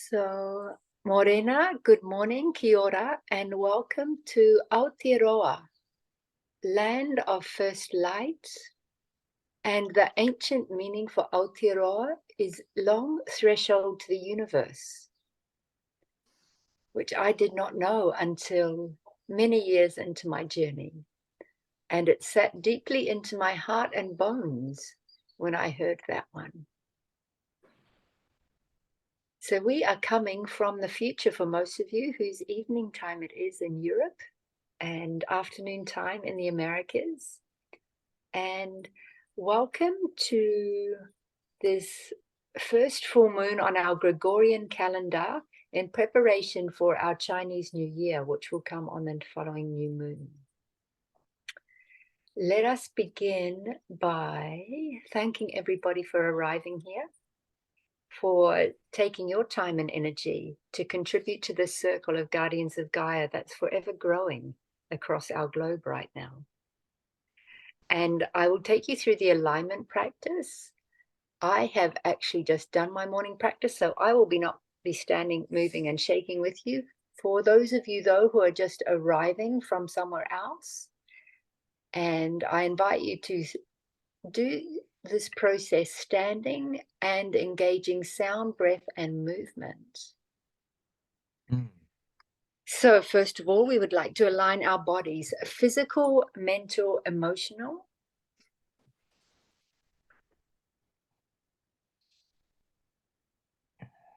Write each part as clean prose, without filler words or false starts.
So, Morena, good morning, kia ora, and welcome to Aotearoa, land of first light. And the ancient meaning for Aotearoa is long threshold to the universe, which I did not know until many years into my journey. And it sat deeply into my heart and bones when I heard that one. So we are coming from the future for most of you whose evening time it is in Europe and afternoon time in the Americas. And welcome to this first full moon on our Gregorian calendar in preparation for our Chinese New Year, which will come on the following new moon. Let us begin by thanking everybody for arriving here, for taking your time and energy to contribute to this circle of guardians of Gaia that's forever growing across our globe right now. And I will take you through the alignment practice. I have actually just done my morning practice, so I will not be standing, moving, and shaking with you. For those of you, though, who are just arriving from somewhere else, and I invite you to do this process standing and engaging sound, breath, and movement. So first of all, we would like to align our bodies, physical, mental, emotional,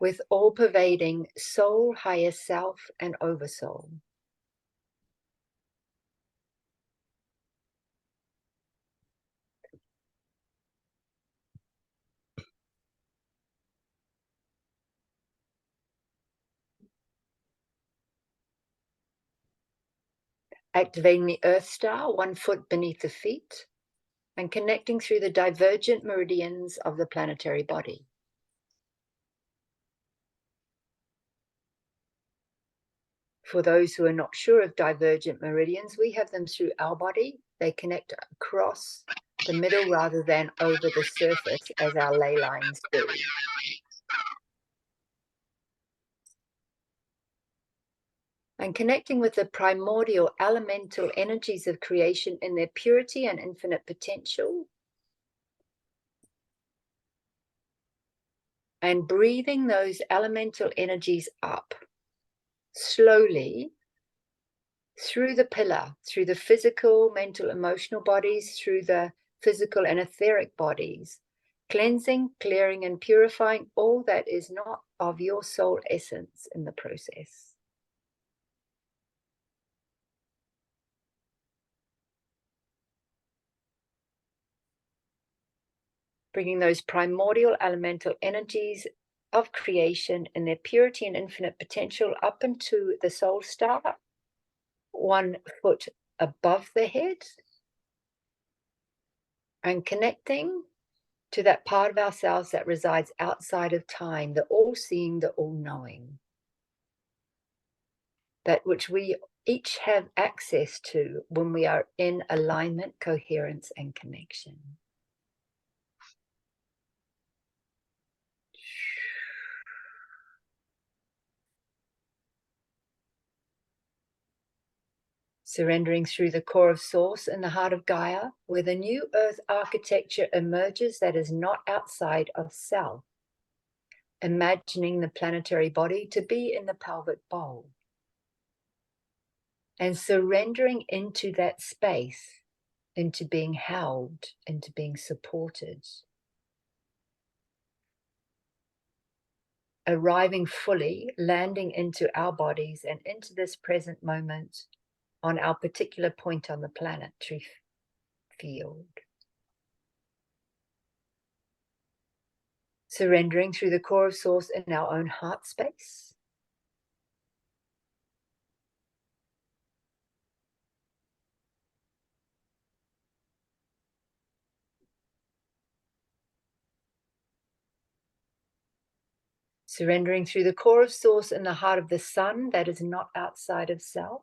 with all-pervading soul, higher self, and oversoul. Activating the Earth Star, 1 foot beneath the feet, and connecting through the divergent meridians of the planetary body. For those who are not sure of divergent meridians, we have them through our body. They connect across the middle rather than over the surface as our ley lines do. And connecting with the primordial elemental energies of creation in their purity and infinite potential. And breathing those elemental energies up slowly through the pillar, through the physical, mental, emotional bodies, through the physical and etheric bodies, cleansing, clearing, and purifying all that is not of your soul essence in the process. Bringing those primordial elemental energies of creation in their purity and infinite potential up into the soul star, 1 foot above the head, and connecting to that part of ourselves that resides outside of time, the all-seeing, the all-knowing, that which we each have access to when we are in alignment, coherence, and connection. Surrendering through the core of Source in the heart of Gaia, where the new earth architecture emerges that is not outside of self. Imagining the planetary body to be in the pelvic bowl. And surrendering into that space, into being held, into being supported. Arriving fully, landing into our bodies and into this present moment on our particular point on the planetary field. Surrendering through the core of Source in our own heart space. Surrendering through the core of Source in the heart of the sun that is not outside of self.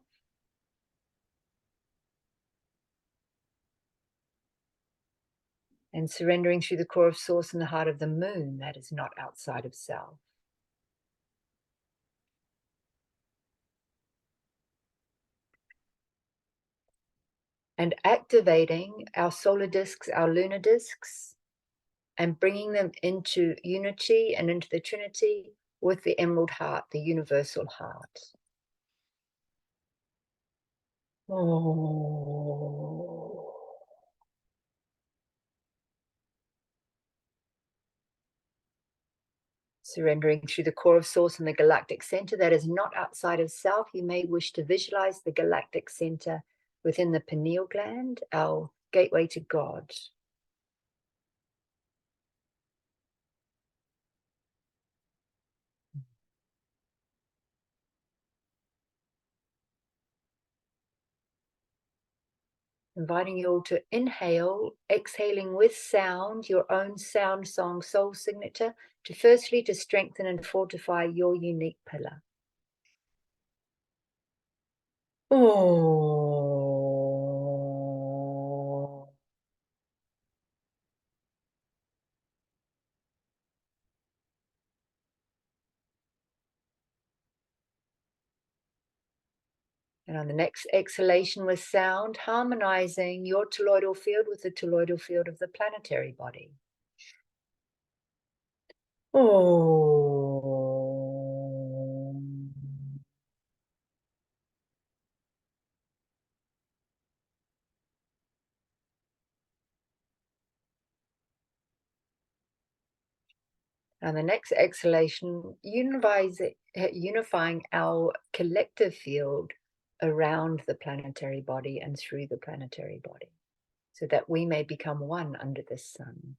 And surrendering through the core of Source in the heart of the moon that is not outside of self. and activating our solar discs, our lunar discs, and bringing them into unity and into the Trinity with the Emerald Heart, the universal heart. Oh. Surrendering through the core of Source and the galactic center that is not outside of self. You may wish to visualize the galactic center within the pineal gland, our gateway to God. Inviting you all to inhale, exhaling with sound, your own sound song soul signature, to firstly to strengthen and fortify your unique pillar. Oh. And on the next exhalation with sound, harmonizing your toroidal field with the toroidal field of the planetary body. Oh. And the next exhalation, unifying our collective field around the planetary body and through the planetary body, so that we may become one under the sun.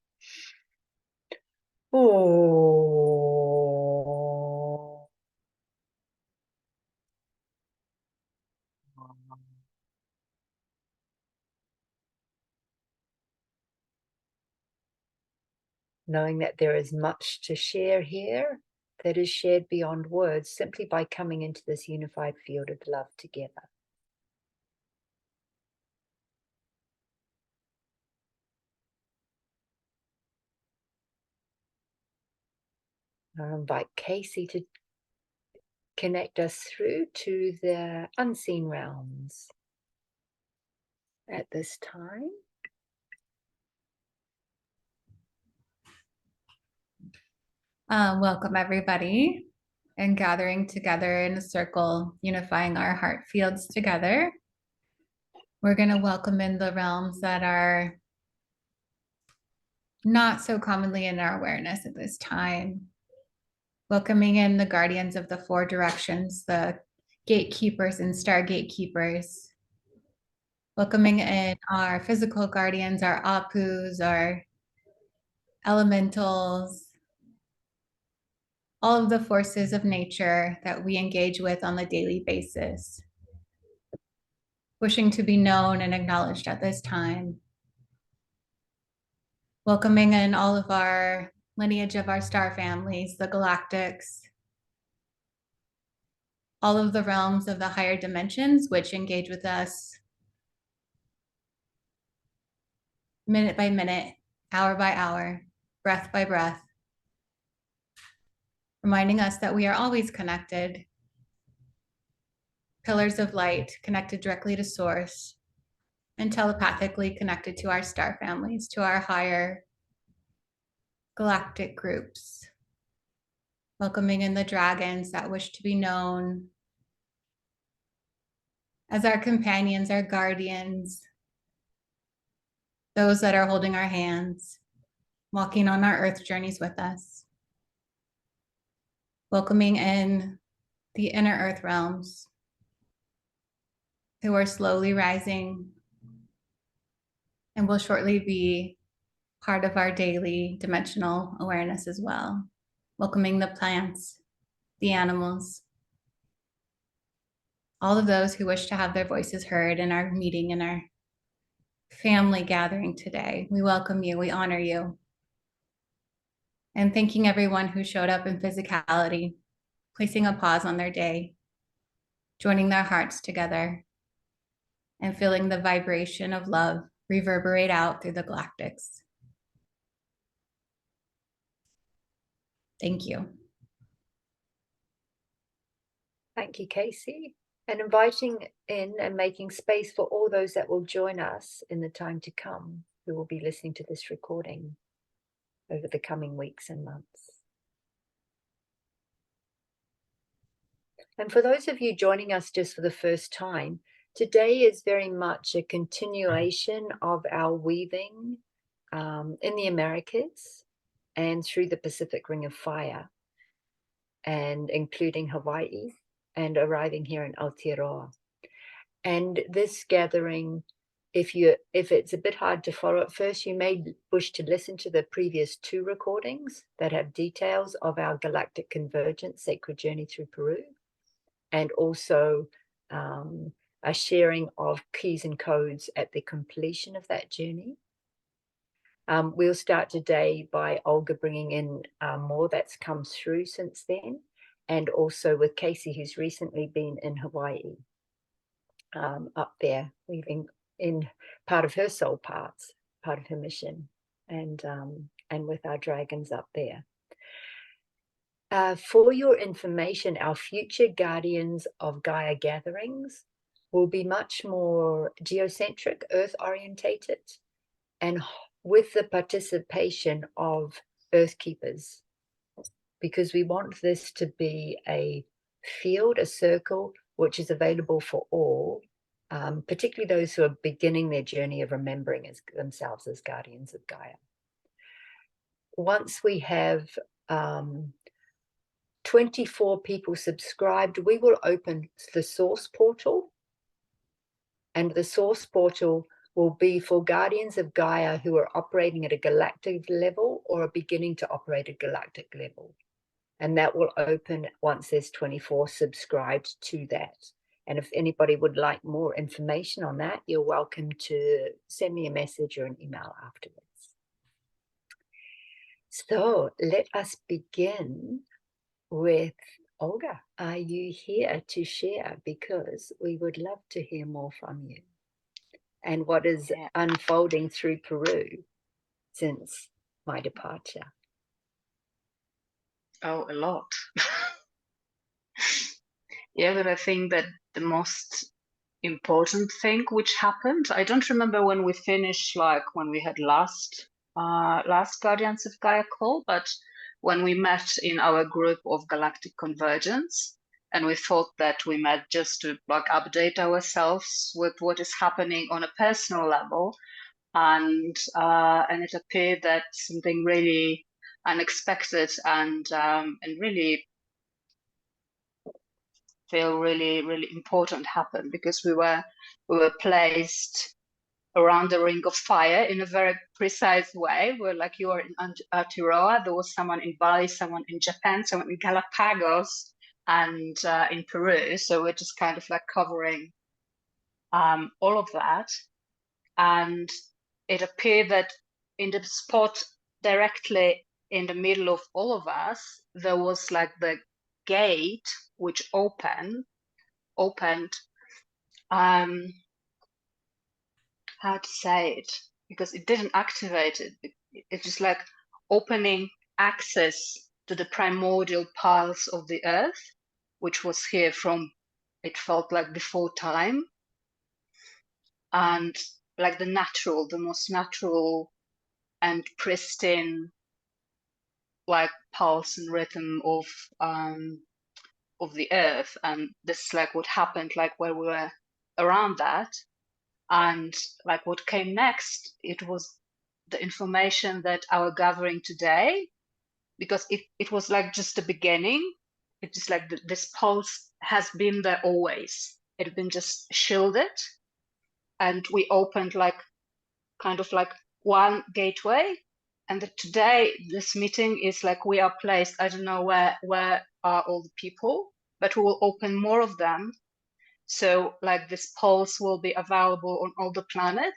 Oh. Knowing that there is much to share here that is shared beyond words, simply by coming into this unified field of love together. I invite Casey to connect us through to the unseen realms at this time. Welcome everybody, and gathering together in a circle, unifying our heart fields together. We're going to welcome in the realms that are not so commonly in our awareness at this time. Welcoming in the guardians of the four directions, the gatekeepers and star gatekeepers. Welcoming in our physical guardians, our apus, our elementals, all of the forces of nature that we engage with on a daily basis, wishing to be known and acknowledged at this time. Welcoming in all of our lineage of our star families, the galactics, all of the realms of the higher dimensions, which engage with us minute by minute, hour by hour, breath by breath, reminding us that we are always connected, pillars of light connected directly to source, and telepathically connected to our star families, to our higher galactic groups. Welcoming in the dragons that wish to be known as our companions, our guardians, those that are holding our hands, walking on our earth journeys with us. Welcoming in the inner earth realms, who are slowly rising and will shortly be part of our daily dimensional awareness as well. Welcoming the plants, the animals, all of those who wish to have their voices heard in our meeting, in our family gathering today. We welcome you, we honor you. And thanking everyone who showed up in physicality, placing a pause on their day, joining their hearts together, and feeling the vibration of love reverberate out through the galactics. Thank you. Thank you, Casey. and inviting in and making space for all those that will join us in the time to come, who will be listening to this recording over the coming weeks and months. And for those of you joining us just for the first time, today is very much a continuation of our weaving in the Americas and through the Pacific Ring of Fire, and including Hawaii and arriving here in Aotearoa. And this gathering, if it's a bit hard to follow at first, you may wish to listen to the previous 2 recordings that have details of our galactic convergence, Sacred Journey through Peru, and also a sharing of keys and codes at the completion of that journey. We'll start today by Olga bringing in more that's come through since then, and also with Casey, who's recently been in Hawaii, up there, weaving in part of her soul parts, part of her mission, and with our dragons up there. For your information, our future Guardians of Gaia gatherings will be much more geocentric, Earth orientated, and with the participation of Earth Keepers, because we want this to be a field, a circle, which is available for all, particularly those who are beginning their journey of remembering themselves as Guardians of Gaia. Once we have 24 people subscribed, we will open the source portal, and the source portal will be for Guardians of Gaia who are operating at a galactic level or are beginning to operate at galactic level. And that will open once there's 24 subscribed to that. And if anybody would like more information on that, you're welcome to send me a message or an email afterwards. So let us begin with Olga. Are you here to share? Because we would love to hear more from you and what is unfolding through Peru since my departure. Oh, a lot. Yeah, but I think that the most important thing which happened, I don't remember when we finished, like when we had last Guardians of Gaia call, but when we met in our group of Galactic Convergence, and we thought that we met just to like update ourselves with what is happening on a personal level, and it appeared that something really unexpected and really feel really, really important happened, because we were placed around the ring of fire in a very precise way. We're like, you are in Aotearoa, there was someone in Bali, someone in Japan, someone in Galapagos, and in Peru. So we're just kind of like covering all of that. And it appeared that in the spot directly in the middle of all of us, there was like the gate which opened, how to say it, because it didn't activate it. It's just like opening access to the primordial pulse of the earth, which was here from, it felt like before time, and like the most natural and pristine like pulse and rhythm of the earth. And this is like what happened, like where we were around that. And like what came next, it was the information that our gathering today, because it was like just the beginning. It's just like this pulse has been there always. It had been just shielded, and we opened like kind of like one gateway. And that today this meeting is like we are placed, I don't know where are all the people, but we will open more of them. So like this pulse will be available on all the planet.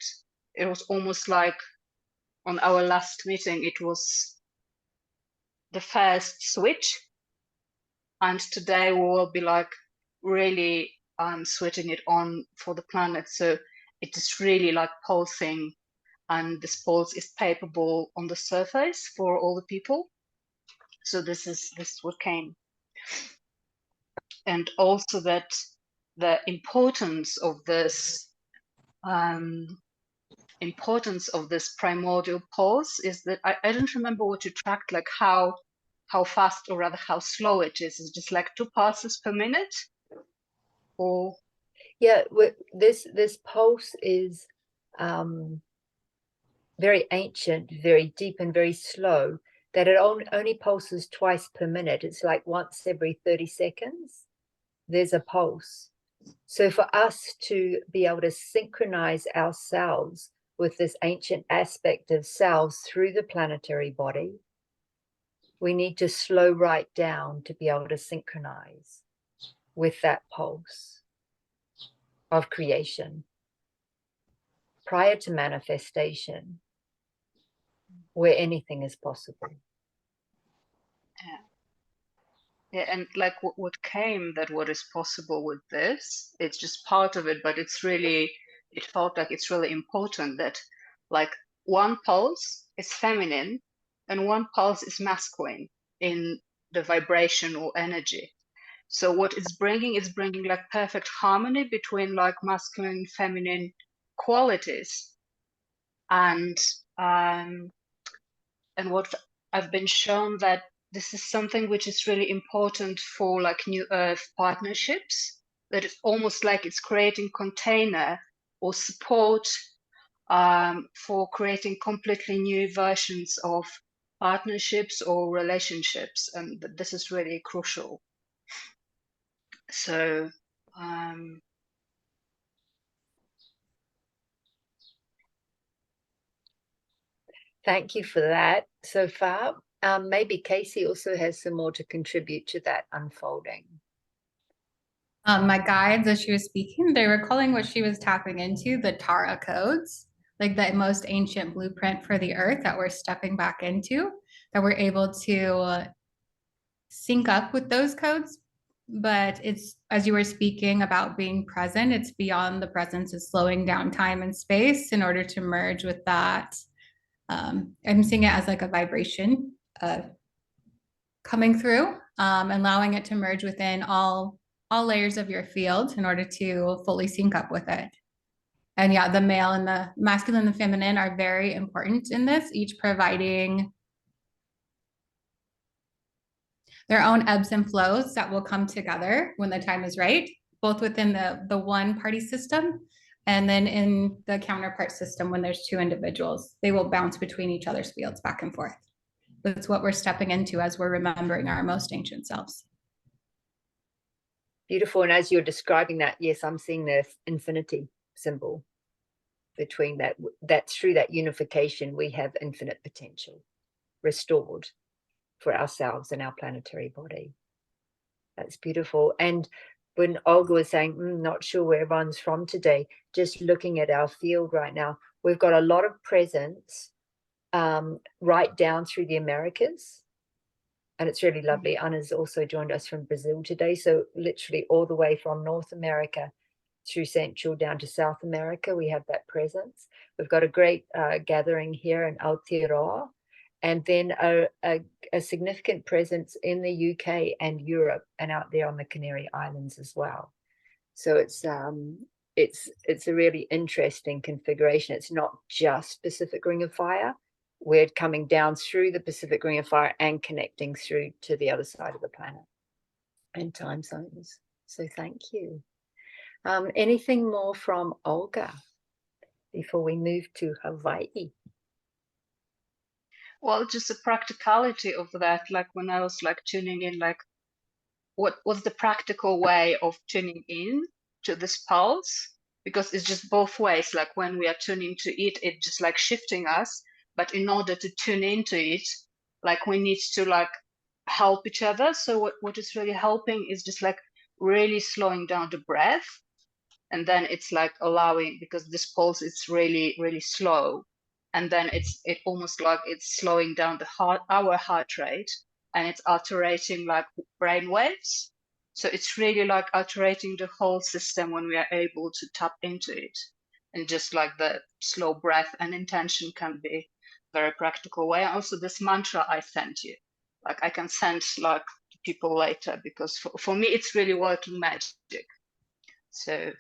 It was almost like on our last meeting, it was the first switch. And today we will be like really switching it on for the planet. So it is really like pulsing, and this pulse is palpable on the surface for all the people. So this is what came. And also that the importance of this primordial pulse is that I don't remember what you tracked, like how fast or rather how slow it is. It's just like 2 pulses per minute, or yeah, this pulse is very ancient, very deep, and very slow. That it only pulses twice per minute. It's like once every 30 seconds. There's a pulse. So for us to be able to synchronize ourselves with this ancient aspect of selves through the planetary body, we need to slow right down to be able to synchronize with that pulse of creation prior to manifestation, where anything is possible. Yeah, and like what came, that what is possible with this, it's just part of it, but it's really, it felt like it's really important that like one pulse is feminine and one pulse is masculine in the vibration or energy. So what it's bringing is bringing like perfect harmony between like masculine and feminine qualities. And what I've been shown that this is something which is really important for like new earth partnerships, that it's almost like it's creating container or support for creating completely new versions of partnerships or relationships, and this is really crucial. So thank you for that so far. Maybe Casey also has some more to contribute to that unfolding. My guides, as she was speaking, they were calling what she was tapping into the Tara codes, like the most ancient blueprint for the earth that we're stepping back into, that we're able to sync up with those codes. But it's, as you were speaking about being present, it's beyond the presence, it's slowing down time and space in order to merge with that. I'm seeing it as like a vibration coming through, allowing it to merge within all layers of your field in order to fully sync up with it. And yeah, the male and the masculine and feminine are very important in this, each providing their own ebbs and flows that will come together when the time is right, both within the one party system and then in the counterpart system. When there's two individuals, they will bounce between each other's fields back and forth. That's what we're stepping into as we're remembering our most ancient selves. Beautiful. And as you're describing that, yes, I'm seeing the infinity symbol between that. That's through that unification, we have infinite potential restored for ourselves and our planetary body. That's beautiful. And when Olga was saying, not sure where everyone's from today, just looking at our field right now, we've got a lot of presence right down through the Americas. And it's really lovely. Anna's also joined us from Brazil today. So literally all the way from North America through Central down to South America, we have that presence. We've got a great gathering here in Aotearoa, and then a significant presence in the UK and Europe and out there on the Canary Islands as well. So it's a really interesting configuration. It's not just Pacific Ring of Fire. We're coming down through the Pacific Ring of Fire and connecting through to the other side of the planet and time zones. So thank you. Anything more from Olga before we move to Hawaii? Well, just the practicality of that, like when I was like tuning in, like what was the practical way of tuning in to this pulse? Because it's just both ways. Like when we are tuning to it, it's just like shifting us. But in order to tune into it, like we need to like help each other. So what is really helping is just like really slowing down the breath. And then it's like allowing, because this pulse is really, really slow. And then it almost like it's slowing down our heart rate, and it's altering like brain waves. So it's really like altering the whole system when we are able to tap into it. And just like the slow breath and intention can be very practical way. And also this mantra I sent you, like I can send like to people later, because for me it's really working magic. So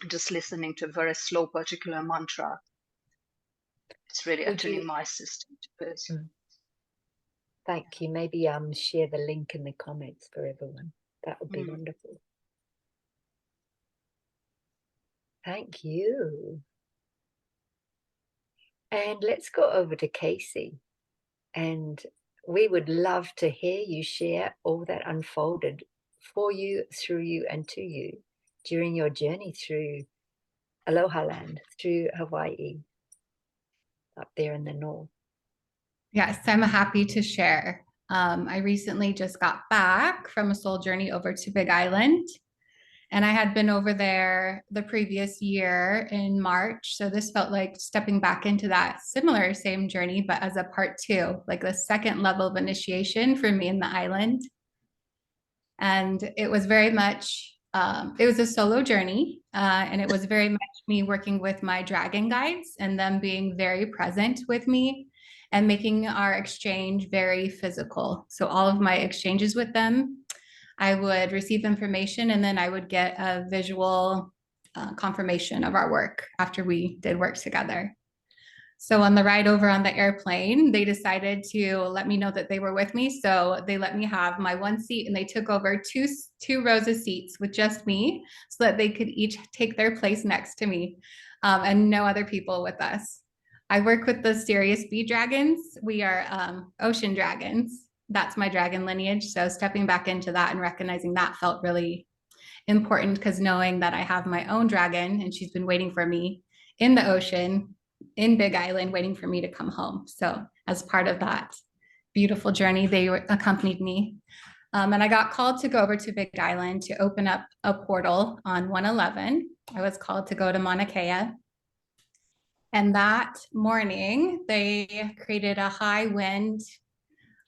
just listening to a very slow particular mantra, it's really Would attuning you, my system to this. thank you. Maybe share the link in the comments for everyone. That would be wonderful. Thank you. And let's go over to Casey. And we would love to hear you share all that unfolded for you, through you, and to you during your journey through Aloha Land, through Hawaii, up there in the north. Yes, I'm happy to share. I recently just got back from a soul journey over to Big Island, and I had been over there the previous year in March. So this felt like stepping back into that similar same journey, but as a part two, like the second level of initiation for me in the island. And it was very much, it was a solo journey. And it was very much me working with my dragon guides and them being very present with me and making our exchange very physical. So all of my exchanges with them, I would receive information and then I would get a visual confirmation of our work after we did work together. So on the ride over on the airplane, they decided to let me know that they were with me. So they let me have my one seat and they took over two rows of seats with just me so that they could each take their place next to me and no other people with us. I work with the Sirius Bee dragons. We are ocean dragons. That's my dragon lineage. So stepping back into that and recognizing that felt really important because knowing that I have my own dragon and she's been waiting for me in the ocean in Big Island, waiting for me to come home. So as part of that beautiful journey, they accompanied me. And I got called to go over to Big Island to open up a portal on 111. I was called to go to Mauna Kea. And that morning, they created a high wind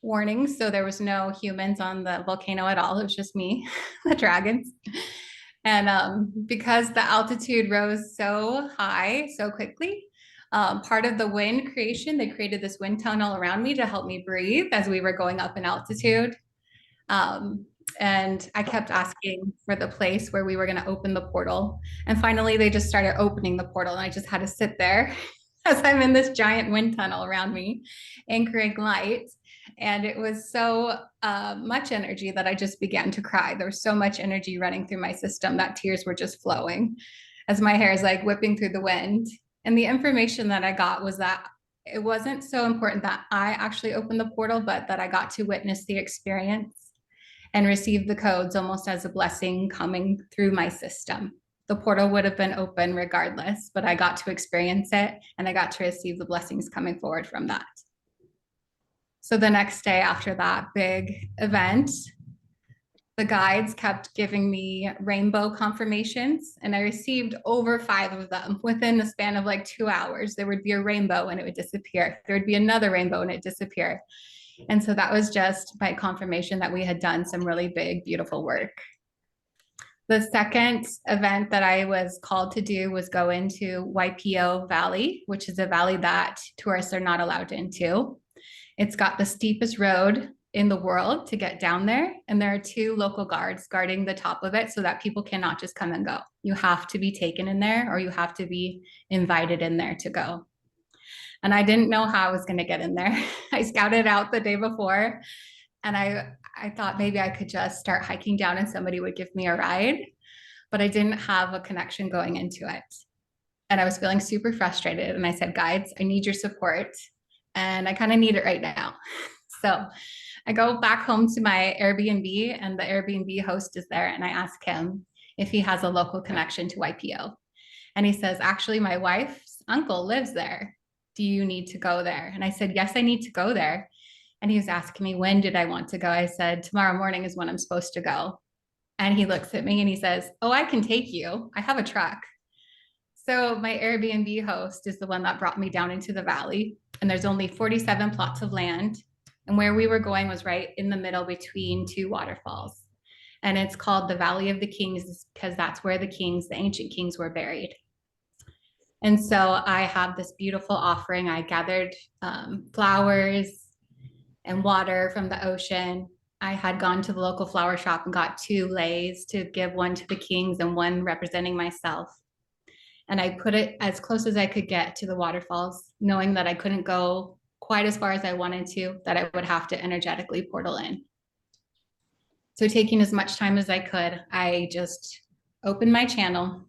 warning. So there was no humans on the volcano at all. It was just me, the dragons. And because the altitude rose so high so quickly, part of the wind creation, they created this wind tunnel around me to help me breathe as we were going up in altitude. And I kept asking for the place where we were going to open the portal. And finally, they just started opening the portal. And I just had to sit there as I'm in this giant wind tunnel around me, anchoring light. And it was so much energy that I just began to cry. There was so much energy running through my system that tears were just flowing as my hair is like whipping through the wind. And the information that I got was that it wasn't so important that I actually opened the portal, but that I got to witness the experience and receive the codes almost as a blessing coming through my system. The portal would have been open regardless, but I got to experience it and I got to receive the blessings coming forward from that. So the next day after that big event, the guides kept giving me rainbow confirmations, and I received over 5 of them within the span of like 2 hours. There would be a rainbow and it would disappear. There would be another rainbow and it disappeared. And so that was just my confirmation that we had done some really big, beautiful work. The second event that I was called to do was go into Waipio Valley, which is a valley that tourists are not allowed into. It's got the steepest road in the world to get down there. And there are 2 local guards guarding the top of it so that people cannot just come and go. You have to be taken in there or you have to be invited in there to go. And I didn't know how I was going to get in there. I scouted out the day before and I thought maybe I could just start hiking down and somebody would give me a ride, but I didn't have a connection going into it. And I was feeling super frustrated. And I said, guides, I need your support. And I kind of need it right now. So I go back home to my Airbnb and the Airbnb host is there. And I ask him if he has a local connection to YPO. And he says, actually, my wife's uncle lives there. Do you need to go there? And I said, yes, I need to go there. And he was asking me, when did I want to go? I said, tomorrow morning is when I'm supposed to go. And he looks at me and he says, oh, I can take you. I have a truck. So my Airbnb host is the one that brought me down into the valley. And there's only 47 plots of land. And where we were going was right in the middle between 2 waterfalls. And it's called the Valley of the Kings because that's where the kings, the ancient kings, were buried. And so I have this beautiful offering. I gathered flowers and water from the ocean. I had gone to the local flower shop and got 2 leis to give, one to the kings and one representing myself. And I put it as close as I could get to the waterfalls, knowing that I couldn't go quite as far as I wanted to, that I would have to energetically portal in. So taking as much time as I could, I just opened my channel.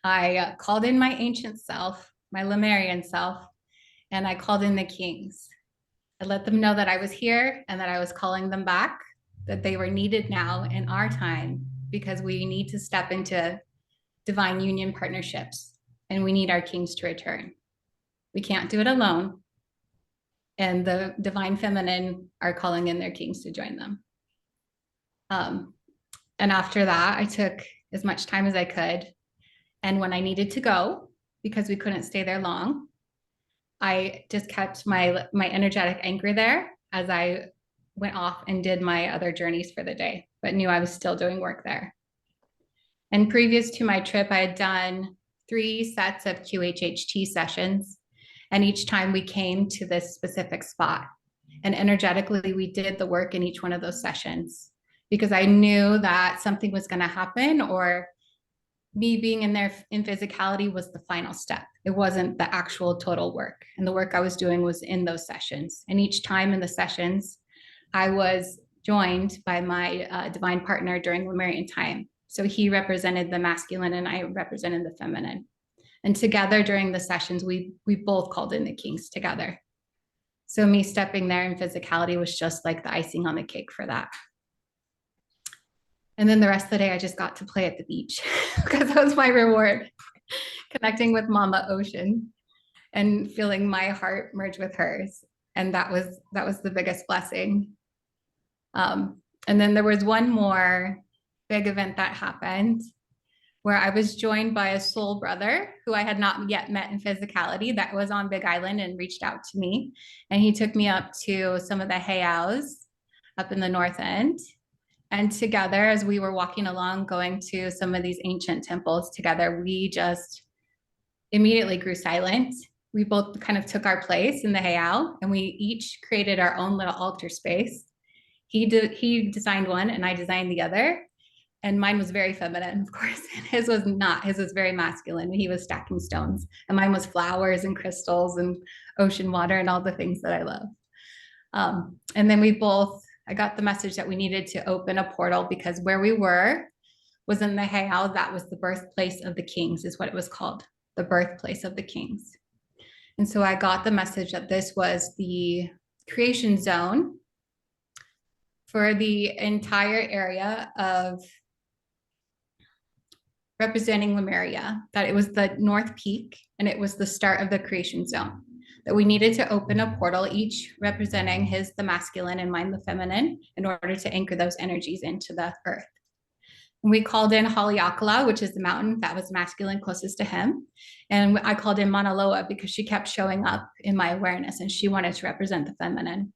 I called in my ancient self, my Lemurian self, and I called in the kings. I let them know that I was here and that I was calling them back, that they were needed now in our time, because we need to step into divine union partnerships and we need our kings to return. We can't do it alone. And the divine feminine are calling in their kings to join them. And after that, I took as much time as I could. And when I needed to go, because we couldn't stay there long, I just kept my energetic anchor there as I went off and did my other journeys for the day, but knew I was still doing work there. And previous to my trip, I had done 3 sets of QHHT sessions. And each time we came to this specific spot. And energetically, we did the work in each one of those sessions because I knew that something was going to happen, or me being in there in physicality was the final step. It wasn't the actual total work. And the work I was doing was in those sessions. And each time in the sessions, I was joined by my divine partner during Lemurian time. So he represented the masculine and I represented the feminine. And together during the sessions, we both called in the kings together. So me stepping there in physicality was just like the icing on the cake for that. And then the rest of the day, I just got to play at the beach because that was my reward, connecting with Mama Ocean and feeling my heart merge with hers. And that was the biggest blessing. And then there was one more big event that happened where I was joined by a soul brother who I had not yet met in physicality that was on Big Island and reached out to me. And he took me up to some of the heiaus up in the north end. And together, as we were walking along, going to some of these ancient temples together, we just immediately grew silent. We both kind of took our place in the heiau and we each created our own little altar space. He designed one and I designed the other. And mine was very feminine, of course. And his was not. His was very masculine. He was stacking stones. And mine was flowers and crystals and ocean water and all the things that I love. And then I got the message that we needed to open a portal because where we were was in the heiau. That was the birthplace of the kings, is what it was called, the birthplace of the kings. And so I got the message that this was the creation zone for the entire area of representing Lemuria, that it was the North Peak and it was the start of the creation zone, that we needed to open a portal, each representing the masculine and mine the feminine, in order to anchor those energies into the earth. And we called in Aotearoa, which is the mountain that was masculine closest to him. And I called in Mauna Loa because she kept showing up in my awareness and she wanted to represent the feminine.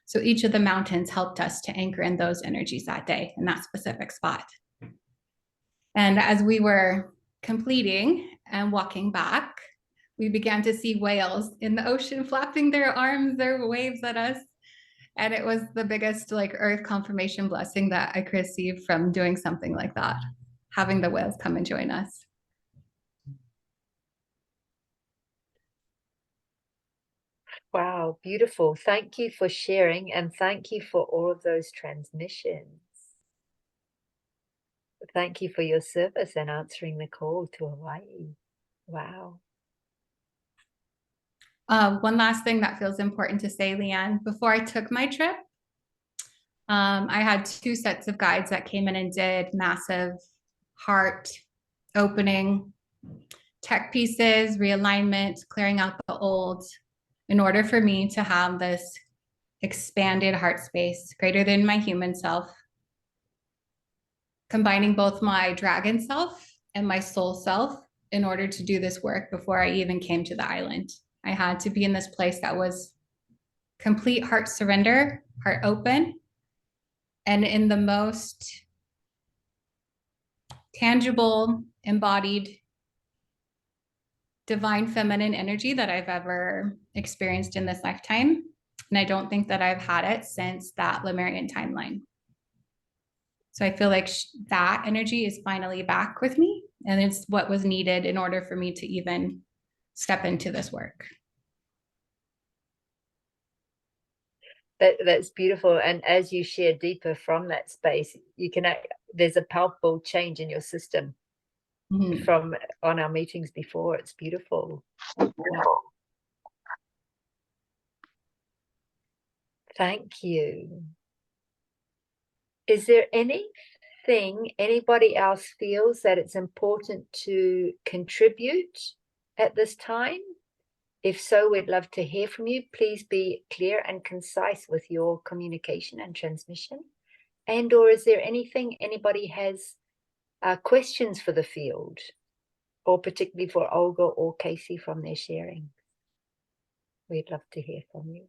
So each of the mountains helped us to anchor in those energies that day in that specific spot. And as we were completing and walking back, we began to see whales in the ocean flapping their arms, their waves at us. And it was the biggest earth confirmation blessing that I could receive from doing something like that, having the whales come and join us. Wow, beautiful. Thank you for sharing and thank you for all of those transmissions. Thank you for your service and answering the call to Hawaii. Wow. One last thing that feels important to say, Leanne, before I took my trip, I had 2 sets of guides that came in and did massive heart opening, tech pieces, realignment, clearing out the old, in order for me to have this expanded heart space greater than my human self, combining both my dragon self and my soul self in order to do this work before I even came to the island. I had to be in this place that was complete heart surrender, heart open, and in the most tangible, embodied, divine feminine energy that I've ever experienced in this lifetime. And I don't think that I've had it since that Lemurian timeline. So I feel like that energy is finally back with me. And it's what was needed in order for me to even step into this work. That's beautiful. And as you share deeper from that space, you can, there's a palpable change in your system from on our meetings before. It's beautiful. Thank you. Is there anything anybody else feels that it's important to contribute at this time? If so, we'd love to hear from you. Please be clear and concise with your communication and transmission. And or is there anything anybody has questions for the field, or particularly for Olga or Casey from their sharing? We'd love to hear from you.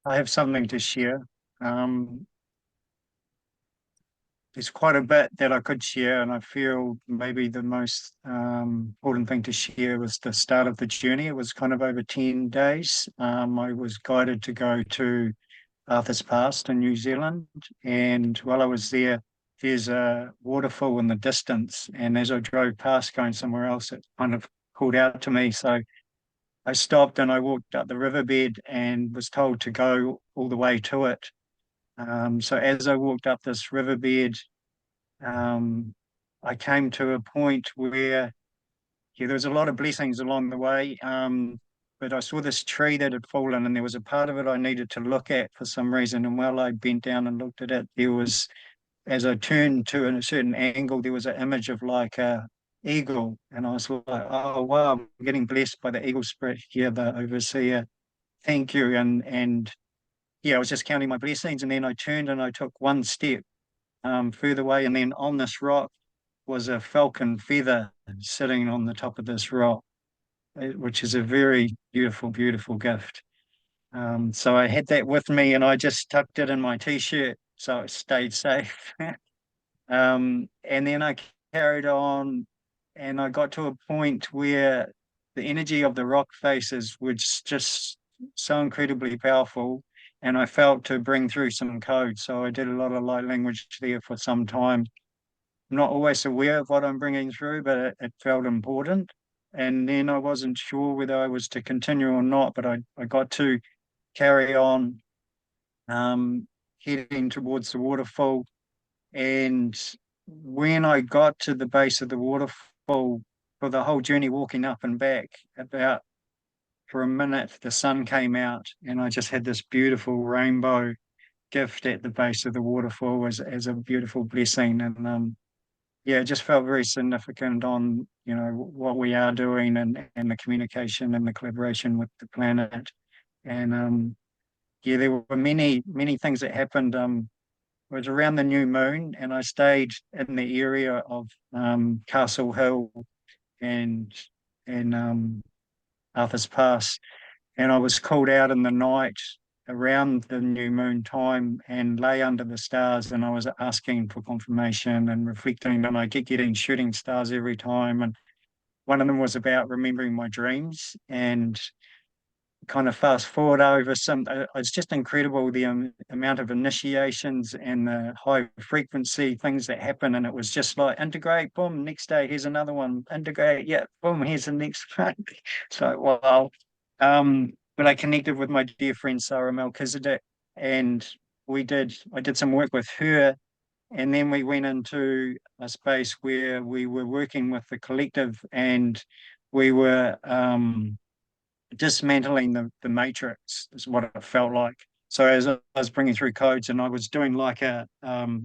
I have something to share. There's quite a bit that I could share, and I feel maybe the most important thing to share was the start of the journey. It was kind of over 10 days. I was guided to go to Arthur's Pass in New Zealand, and while I was there, there's a waterfall in the distance, and as I drove past going somewhere else, it kind of called out to me. So I stopped and I walked up the riverbed and was told to go all the way to it. So as I walked up this riverbed, I came to a point where there was a lot of blessings along the way, but I saw this tree that had fallen, and there was a part of it I needed to look at for some reason. And while I bent down and looked at it, there was, as I turned to a certain angle, there was an image of like a eagle, and I was like, "Oh wow, I'm getting blessed by the eagle spirit here, the overseer. Thank you." And yeah, I was just counting my blessings, and then I turned and I took one step further away, and then on this rock was a falcon feather sitting on the top of this rock, which is a very beautiful, beautiful gift. So I had that with me, and I just tucked it in my t-shirt so it stayed safe. And then I carried on, and I got to a point where the energy of the rock faces was just so incredibly powerful, and I felt to bring through some code. So I did a lot of light language there for some time. I'm not always aware of what I'm bringing through, but it felt important. And then I wasn't sure whether I was to continue or not, but I got to carry on, heading towards the waterfall. And when I got to the base of the waterfall, for the whole journey walking up and back, about for a minute, the sun came out, and I just had this beautiful rainbow gift at the base of the waterfall as a beautiful blessing. And yeah, it just felt very significant on, what we are doing, and the communication and the collaboration with the planet. And yeah, there were many, many things that happened. It was around the new moon, and I stayed in the area of Castle Hill and Arthur's Pass, and I was called out in the night around the new moon time and lay under the stars, and I was asking for confirmation and reflecting, and I kept getting shooting stars every time. And one of them was about remembering my dreams, and kind of fast forward over some, it's just incredible the amount of initiations and the high frequency things that happen. And it was just like integrate, boom, next day here's another one, integrate, yeah, boom, here's the next one. So wow. But I connected with my dear friend Sarah Melchizedek, and I did some work with her, and then we went into a space where we were working with the collective, and we were dismantling the matrix is what it felt like. So as I was bringing through codes, and I was doing like my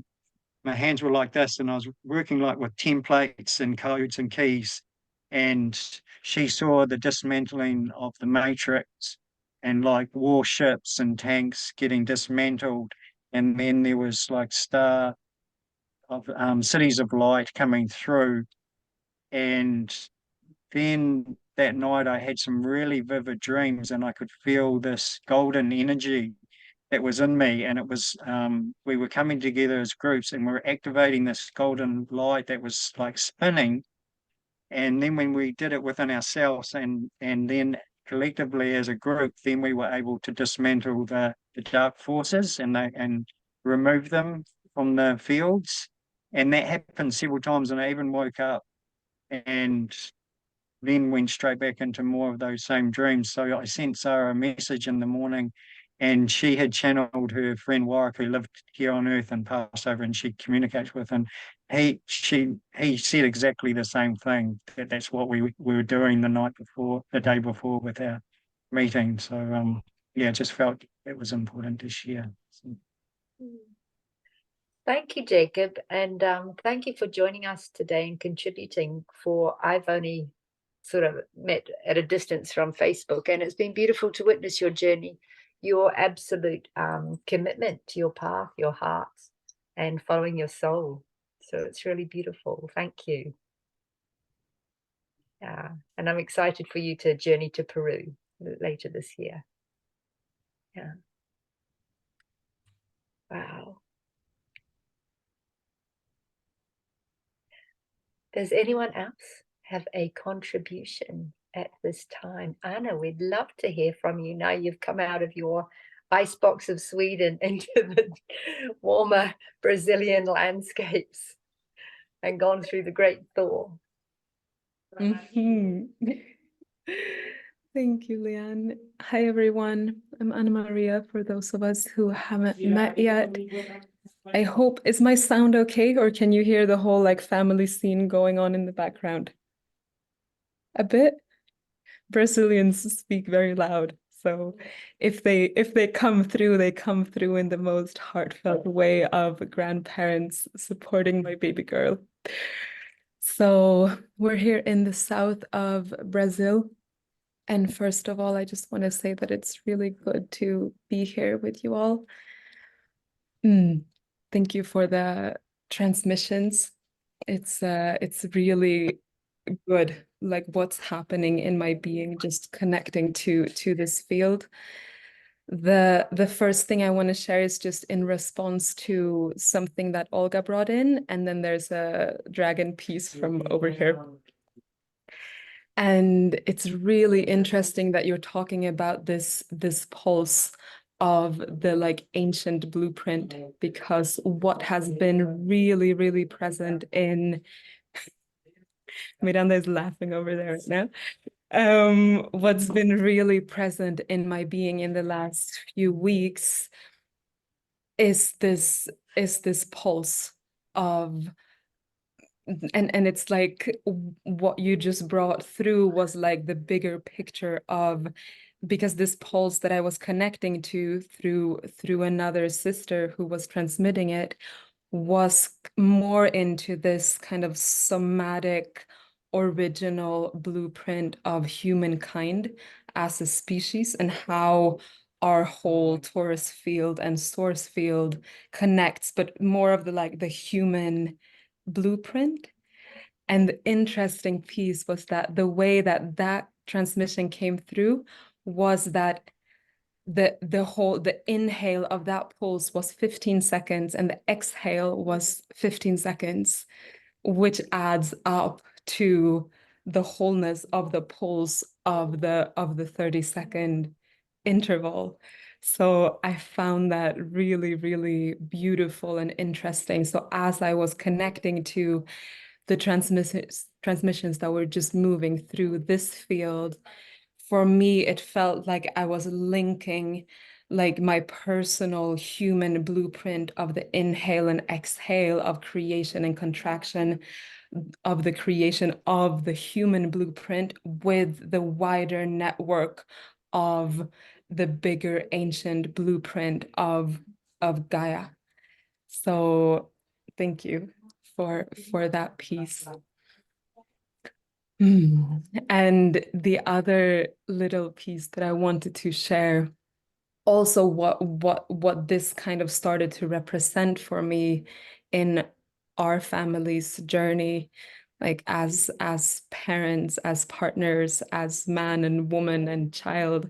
hands were like this, and I was working like with templates and codes and keys, and she saw the dismantling of the matrix and like warships and tanks getting dismantled, and then there was like star of cities of light coming through. And then that night I had some really vivid dreams, and I could feel this golden energy. that was in me, and it was we were coming together as groups, and we were activating this golden light that was like spinning. And then when we did it within ourselves, and then collectively as a group, then we were able to dismantle the dark forces and remove them from the fields. And that happened several times, and I even woke up and then went straight back into more of those same dreams. So I sent Sarah a message in the morning, and she had channeled her friend Warwick, who lived here on Earth and passed over, and she communicates with him. He said exactly the same thing. That's what we were doing the day before with our meeting. So yeah, just felt it was important to share. So. Thank you, Jacob, and thank you for joining us today and contributing. I've only sort of met at a distance from Facebook, and it's been beautiful to witness your journey, your absolute commitment to your path, your heart, and following your soul. So it's really beautiful. Thank you. Yeah, and I'm excited for you to journey to Peru later this year. Yeah. Wow. Does anyone else have a contribution at this time? Anna, we'd love to hear from you now you've come out of your icebox of Sweden into the warmer Brazilian landscapes and gone through the Great Thaw. Thank you, Leanne. Hi, everyone. I'm Anna Maria, for those of us who haven't met yet. I hope, is my sound okay, or can you hear the whole like family scene going on in the background? A bit? Brazilians speak very loud, so if they come through, they come through in the most heartfelt way of grandparents supporting my baby girl. So we're here in the south of Brazil. And first of all, I just want to say that it's really good to be here with you all. Thank you for the transmissions. It's really good, like what's happening in my being, just connecting to this field. The first thing I want to share is just in response to something that Olga brought in, and then there's a dragon piece from over here. And it's really interesting that you're talking about this pulse of the like ancient blueprint, because what has been really, really present in Miranda is laughing over there right now. What's been really present in my being in the last few weeks is this pulse of, and it's like what you just brought through was like the bigger picture of, because this pulse that I was connecting to through another sister who was transmitting it was more into this kind of somatic original blueprint of humankind as a species, and how our whole torus field and source field connects, but more of the like the human blueprint. And the interesting piece was that the way that that transmission came through was that the inhale of that pulse was 15 seconds and the exhale was 15 seconds, which adds up to the wholeness of the pulse of the 30-second interval. So I found that really, really beautiful and interesting. So as I was connecting to the transmissions that were just moving through this field, for me, it felt like I was linking like my personal human blueprint of the inhale and exhale of creation and contraction, of the creation of the human blueprint with the wider network of the bigger ancient blueprint of Gaia. So thank you for that piece. And the other little piece that I wanted to share, also what this kind of started to represent for me in our family's journey, like as parents, as partners, as man and woman and child,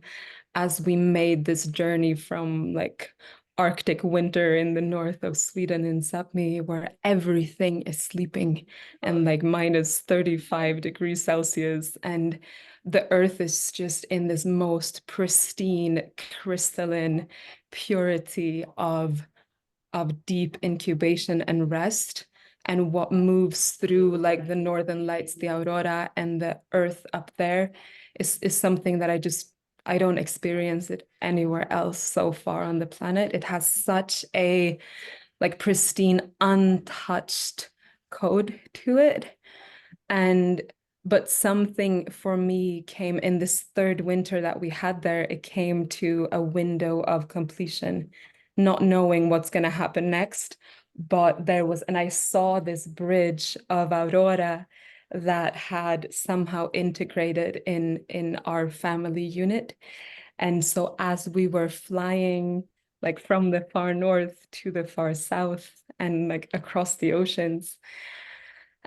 as we made this journey from like Arctic winter in the north of Sweden in Sapmi, where everything is sleeping and like minus 35 degrees Celsius, and the earth is just in this most pristine, crystalline purity of deep incubation and rest. And what moves through like the northern lights, the aurora, and the earth up there is something that I don't experience it anywhere else so far on the planet. It has such a like pristine, untouched code to it. But something for me came in this third winter that we had there. It came to a window of completion, not knowing what's going to happen next. But and I saw this bridge of aurora that had somehow integrated in our family unit. And so as we were flying like from the far north to the far south and like across the oceans,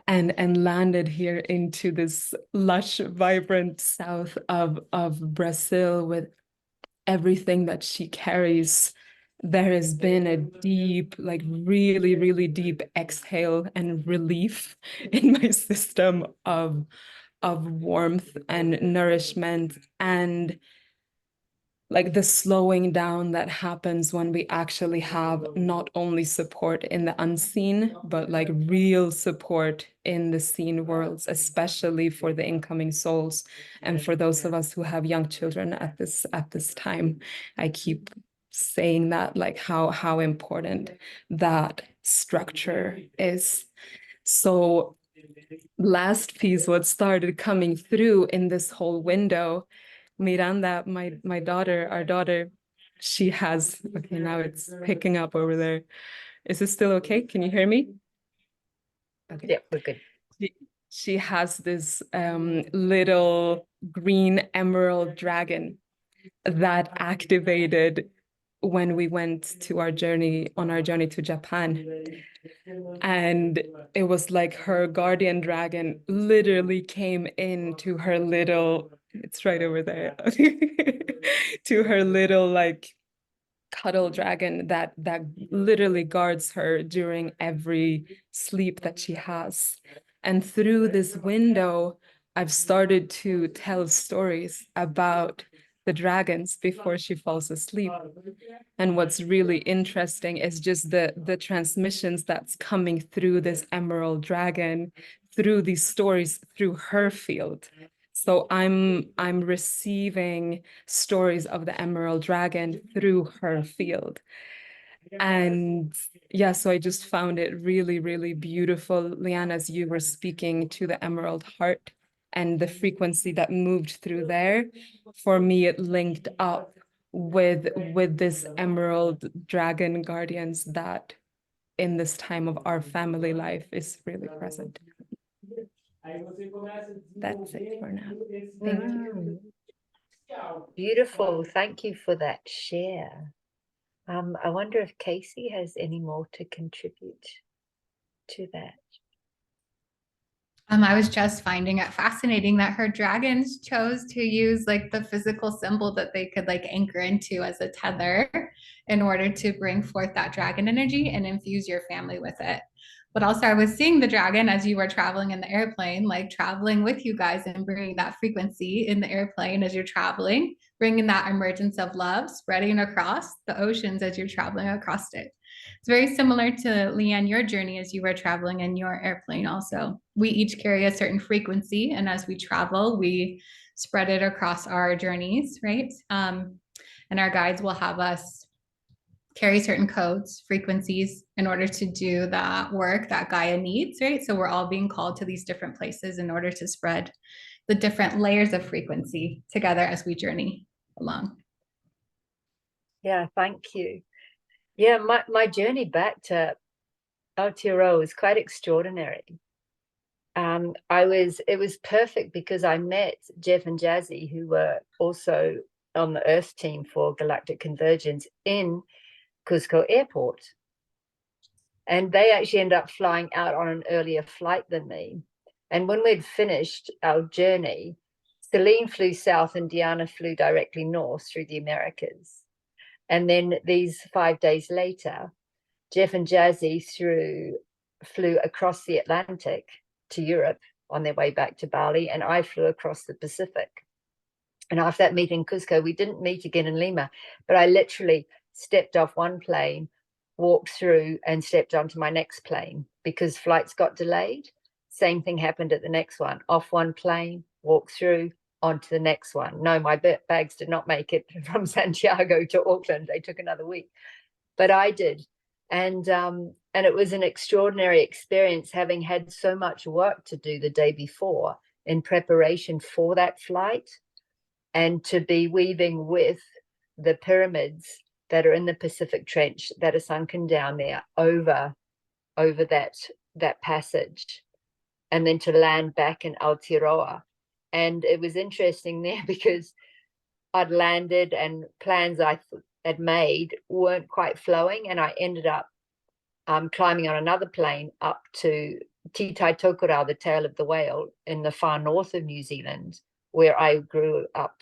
and landed here into this lush, vibrant south of Brazil with everything that she carries, there has been a deep, like really, really deep exhale and relief in my system of warmth and nourishment, and like the slowing down that happens when we actually have not only support in the unseen, but like real support in the seen worlds, especially for the incoming souls and for those of us who have young children at this time. I keep saying that, like how important that structure is. So last piece, what started coming through in this whole window, Miranda, my daughter, our daughter, she has, okay, now it's picking up over there. Is this still okay? Can you hear me? Okay. Yeah, we're good. She has this little green emerald dragon that activated when we went to on our journey to Japan. And it was like her guardian dragon literally came into her little, it's right over there, to her little like cuddle dragon that literally guards her during every sleep that she has. And through this window, I've started to tell stories about the dragons before she falls asleep. And what's really interesting is just the transmissions that's coming through this emerald dragon, through these stories, through her field. So I'm receiving stories of the emerald dragon through her field. And yeah, so I just found it really, really beautiful, Leanne, as you were speaking to the emerald heart and the frequency that moved through there. For me, it linked up with this emerald dragon guardians that in this time of our family life is really present. That's it for now. Thank you. Beautiful. Thank you for that share. I wonder if Casey has any more to contribute to that. I was just finding it fascinating that her dragons chose to use like the physical symbol that they could like anchor into as a tether in order to bring forth that dragon energy and infuse your family with it. But also I was seeing the dragon as you were traveling in the airplane, like traveling with you guys and bringing that frequency in the airplane as you're traveling, bringing that emergence of love, spreading across the oceans as you're traveling across it. It's very similar to Leanne, your journey as you were traveling in your airplane also. We each carry a certain frequency, and as we travel, we spread it across our journeys, right? And our guides will have us carry certain codes, frequencies in order to do that work that Gaia needs, right? So we're all being called to these different places in order to spread the different layers of frequency together as we journey along. Yeah, thank you. Yeah, my journey back to Aotearoa was quite extraordinary. It was perfect because I met Jeff and Jazzy, who were also on the Earth team for Galactic Convergence in Cusco Airport. And they actually ended up flying out on an earlier flight than me. And when we'd finished our journey, Celine flew south and Diana flew directly north through the Americas. And then these 5 days later, Jeff and Jazzy flew across the Atlantic to Europe on their way back to Bali, and I flew across the Pacific. And after that meeting in Cusco, we didn't meet again in Lima, but I literally stepped off one plane, walked through and stepped onto my next plane because flights got delayed. Same thing happened at the next one. Off one plane, walked through, onto the next one. No, my bags did not make it from Santiago to Auckland. They took another week, but I did. And it was an extraordinary experience, having had so much work to do the day before in preparation for that flight, and to be weaving with the pyramids that are in the Pacific Trench that are sunken down there over that passage, and then to land back in Aotearoa. And it was interesting there because I'd landed and plans I had made weren't quite flowing, and I ended up climbing on another plane up to Te Tai Tokerau, the tail of the whale, in the far north of New Zealand, where I grew up.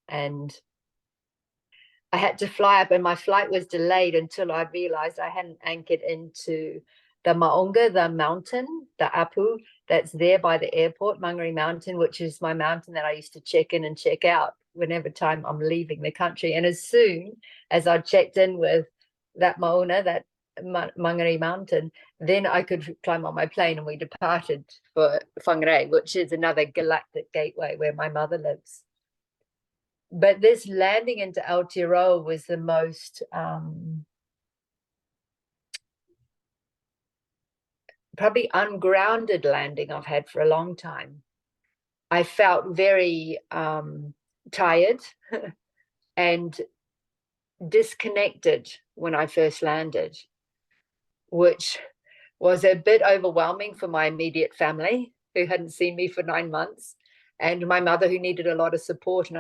And I had to fly up, and my flight was delayed until I realized I hadn't anchored into the Maunga, the mountain, the Apu, that's there by the airport, Mangere Mountain, which is my mountain that I used to check in and check out whenever time I'm leaving the country. And as soon as I checked in with that Mauna, that Mangere Mountain, then I could climb on my plane, and we departed for Whangarei, which is another galactic gateway where my mother lives. But this landing into Aotearoa was the most probably ungrounded landing I've had for a long time. I felt very tired and disconnected when I first landed, which was a bit overwhelming for my immediate family, who hadn't seen me for 9 months, and my mother, who needed a lot of support. And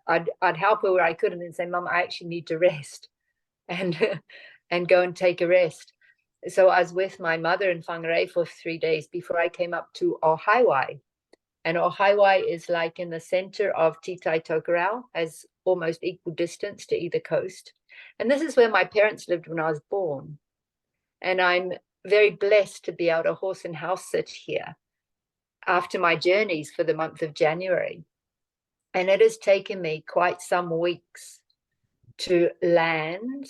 I'd help her where I could, and then say, Mum, I actually need to rest, and go and take a rest. So I was with my mother in Whangarei for 3 days before I came up to Ohaiwai. And Ohaiwai is like in the center of Te Tai Tokerau, as almost equal distance to either coast. And this is where my parents lived when I was born. And I'm very blessed to be able to horse and house sit here after my journeys for the month of January. And it has taken me quite some weeks to land,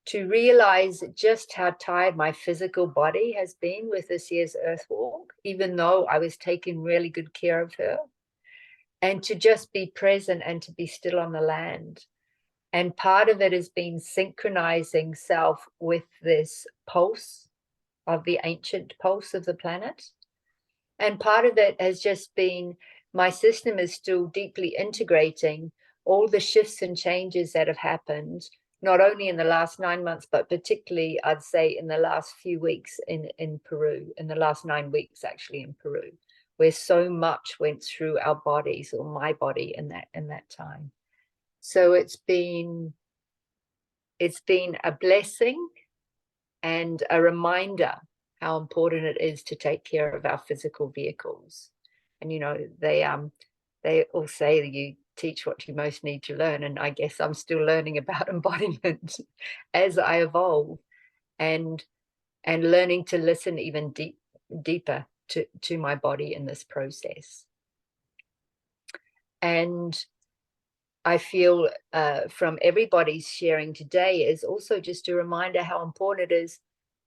to realize just how tired my physical body has been with this year's Earth Walk, even though I was taking really good care of her, and to just be present and to be still on the land. And part of it has been synchronizing self with this pulse of the ancient pulse of the planet. And part of it has just been, my system is still deeply integrating all the shifts and changes that have happened, not only in the last 9 months, but particularly, I'd say, in the last few weeks in Peru, in the last 9 weeks, actually, in Peru, where so much went through our bodies, or my body, in that time. So it's been a blessing and a reminder how important it is to take care of our physical vehicles. And they all say that you teach what you most need to learn, and I guess I'm still learning about embodiment as I evolve, and learning to listen even deeper to my body in this process. And I feel from everybody's sharing today is also just a reminder how important it is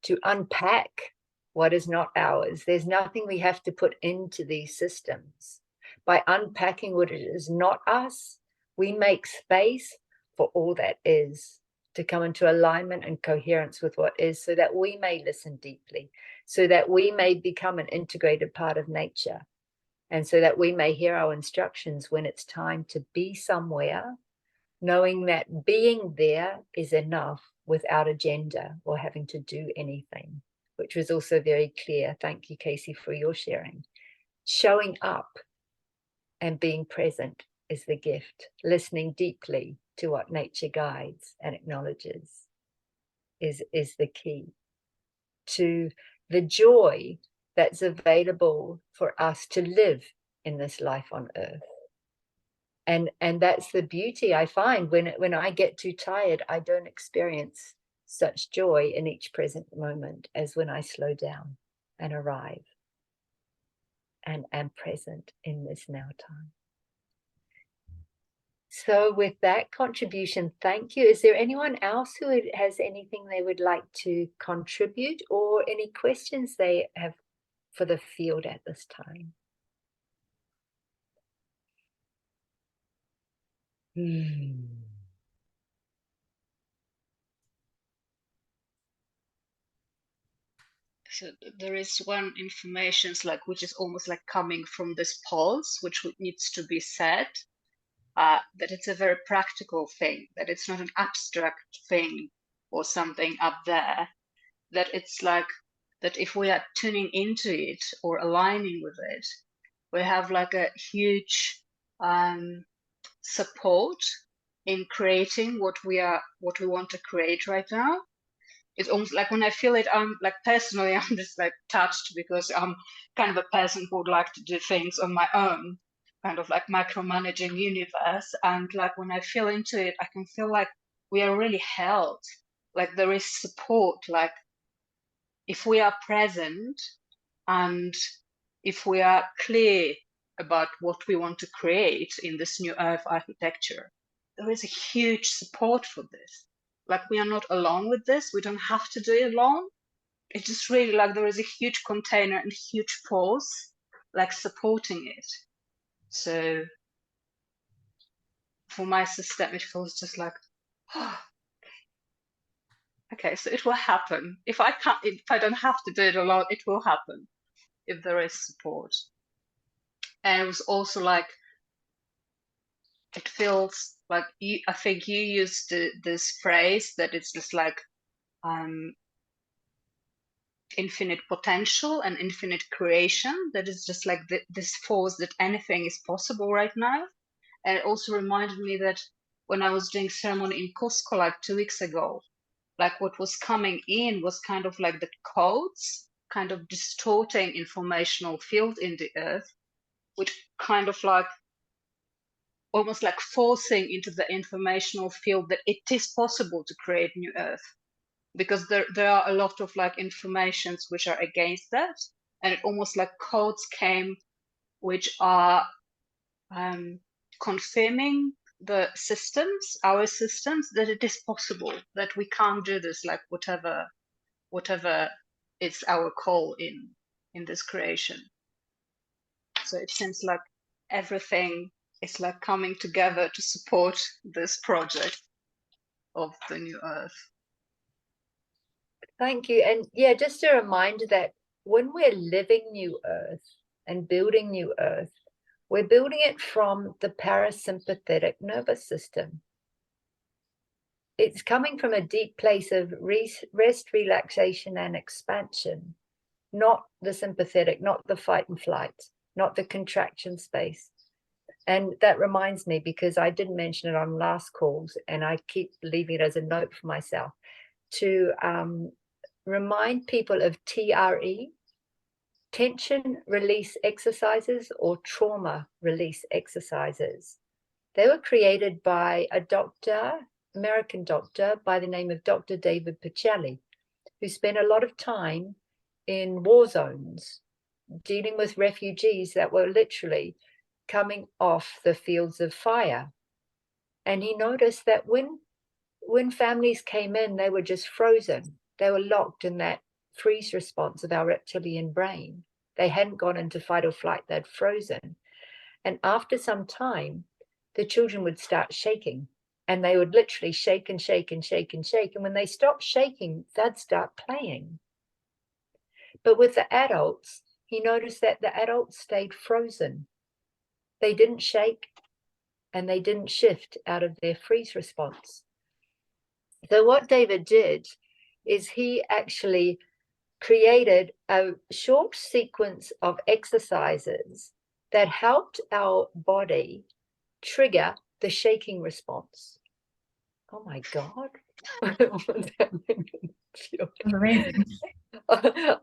to unpack what is not ours. There's nothing we have to put into these systems. By unpacking what is not us, we make space for all that is to come into alignment and coherence with what is, so that we may listen deeply, so that we may become an integrated part of nature, and so that we may hear our instructions when it's time to be somewhere, knowing that being there is enough without agenda or having to do anything, which was also very clear. Thank you, Casey, for your sharing. Showing up and being present is the gift. Listening deeply to what nature guides and acknowledges is the key to the joy that's available for us to live in this life on Earth. And that's the beauty I find. When I get too tired, I don't experience such joy in each present moment as when I slow down and arrive and am present in this now time. So with that contribution, thank you. Is there anyone else who has anything they would like to contribute, or any questions they have for the field at this time? So there is one information which is almost like coming from this pulse, which needs to be said, that it's a very practical thing, that it's not an abstract thing or something up there, that it's like that if we are tuning into it or aligning with it, we have like a huge support in creating what we want to create right now. It's almost like when I feel it, I'm like, personally, I'm just like touched, because I'm kind of a person who would like to do things on my own, kind of like micromanaging universe. And like when I feel into it, I can feel like we are really held, like there is support, like if we are present and if we are clear about what we want to create in this new Earth architecture, there is a huge support for this. Like we are not alone with this. We don't have to do it alone. It's just really like there is a huge container and huge force like supporting it. So for my system, it feels just like, oh, okay, so it will happen. If I don't have to do it alone, it will happen if there is support. And it was also like, it feels like I think you used this phrase that it's just like infinite potential and infinite creation, that is just like this force that anything is possible right now. And it also reminded me that when I was doing ceremony in Cusco like 2 weeks ago, like what was coming in was kind of like the codes, kind of distorting informational field in the earth, which kind of like almost like forcing into the informational field that it is possible to create new earth, because there are a lot of like informations which are against that, and it almost like codes came which are confirming the systems, our systems, that it is possible, that we can't do this, like whatever is our call in this creation. So it seems like everything is like coming together to support this project of the new earth. Thank you. And yeah, just a reminder that when we're living new earth and building new earth, we're building it from the parasympathetic nervous system. It's coming from a deep place of rest, relaxation, and expansion, not the sympathetic, not the fight and flight, not the contraction space. And that reminds me, because I didn't mention it on last calls, and I keep leaving it as a note for myself, to remind people of TRE, tension release exercises, or trauma release exercises. They were created by a American doctor by the name of Dr. David Pacelli, who spent a lot of time in war zones dealing with refugees that were literally coming off the fields of fire. And he noticed that when families came in, they were just frozen. They were locked in that freeze response of our reptilian brain. They hadn't gone into fight or flight, they'd frozen. And after some time, the children would start shaking, and they would literally shake and shake and shake and shake. And when they stopped shaking, they'd start playing. But with the adults, he noticed that the adults stayed frozen. They didn't shake and they didn't shift out of their freeze response. So what David did is he actually created a short sequence of exercises that helped our body trigger the shaking response. Oh my God.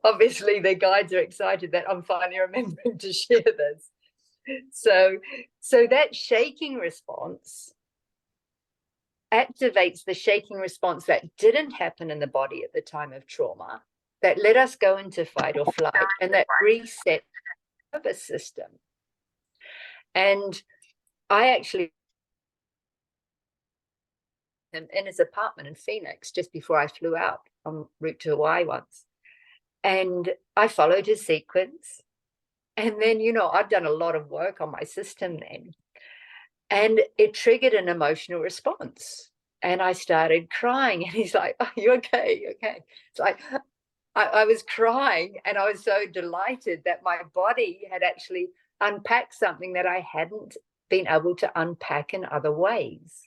Obviously the guides are excited that I'm finally remembering to share this. So that shaking response activates the shaking response that didn't happen in the body at the time of trauma, that let us go into fight or flight, and that reset the nervous system. And I actually, in his apartment in Phoenix just before I flew out en route to Hawaii once, and I followed his sequence. And then, you know, I'd done a lot of work on my system then, and it triggered an emotional response. And I started crying, and he's like, "Are you okay? Okay." It's like I was crying, and I was so delighted that my body had actually unpacked something that I hadn't been able to unpack in other ways.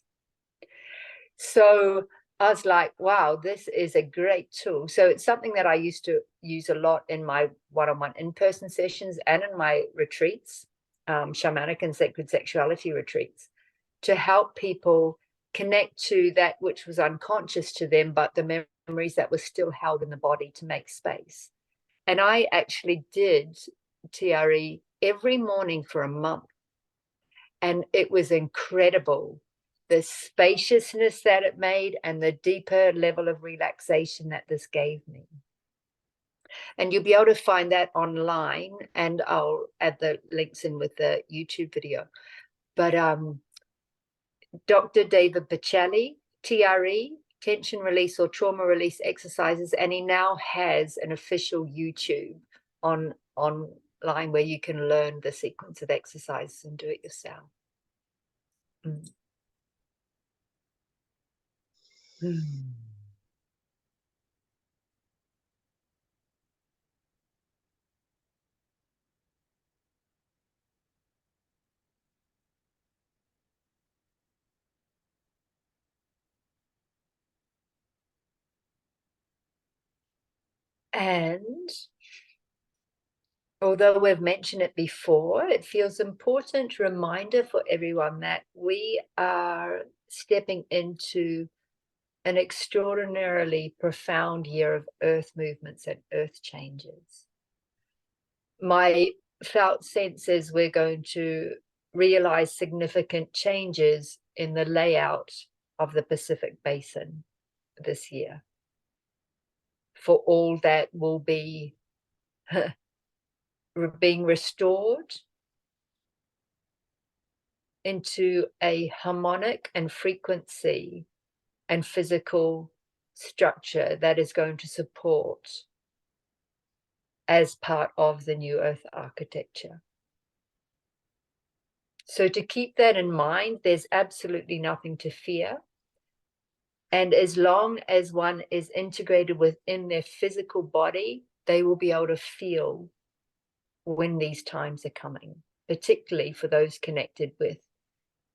So I was like, wow, this is a great tool. So it's something that I used to use a lot in my one-on-one in-person sessions and in my retreats, shamanic and sacred sexuality retreats, to help people connect to that which was unconscious to them, but the memories that were still held in the body, to make space. And I actually did TRE every morning for a month. And it was incredible, the spaciousness that it made and the deeper level of relaxation that this gave me. And you'll be able to find that online, and I'll add the links in with the YouTube video. But Dr. David Pacelli, TRE, tension release or trauma release exercises, and he now has an official YouTube online where you can learn the sequence of exercises and do it yourself. Mm. Mm. And although we've mentioned it before, it feels important reminder for everyone that we are stepping into an extraordinarily profound year of earth movements and earth changes. My felt sense is we're going to realize significant changes in the layout of the Pacific Basin this year, for all that will be being restored into a harmonic and frequency and physical structure that is going to support as part of the new earth architecture. So to keep that in mind, there's absolutely nothing to fear. And as long as one is integrated within their physical body, they will be able to feel when these times are coming, particularly for those connected with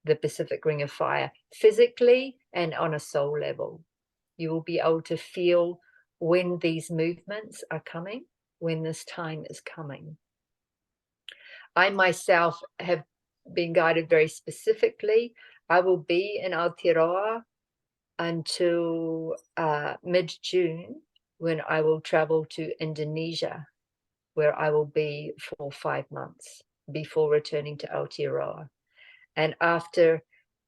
the Pacific Ring of Fire, physically and on a soul level. You will be able to feel when these movements are coming, when this time is coming. I myself have been guided very specifically. I will be in Aotearoa until mid-June, when I will travel to Indonesia, where I will be for 5 months before returning to Aotearoa. And after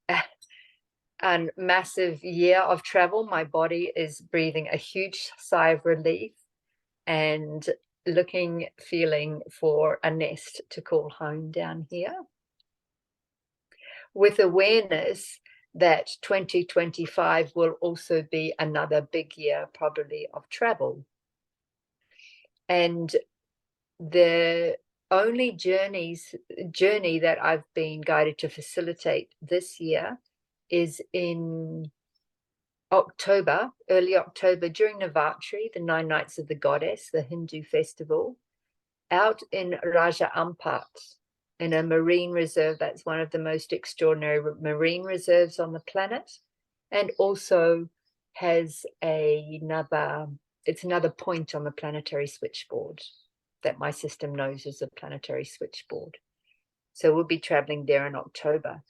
a massive year of travel, my body is breathing a huge sigh of relief and feeling for a nest to call home down here, with awareness that 2025 will also be another big year, probably, of travel. And the only journey that I've been guided to facilitate this year is in October, early October, during Navratri, the 9 Nights of the Goddess, the Hindu festival, out in Raja Ampat, in a marine reserve that's one of the most extraordinary marine reserves on the planet, and also has it's another point on the planetary switchboard that my system knows as a planetary switchboard. So we'll be traveling there in October.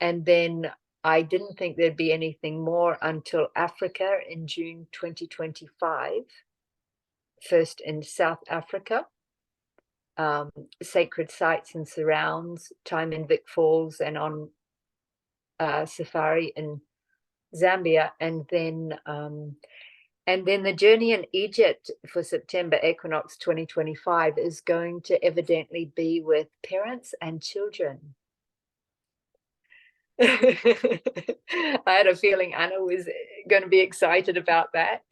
And then I didn't think there'd be anything more until Africa in June 2025, first in South Africa, sacred sites and surrounds, time in Vic Falls and on safari in Zambia, and then the journey in Egypt for September equinox 2025 is going to evidently be with parents and children. I had a feeling Anna was going to be excited about that.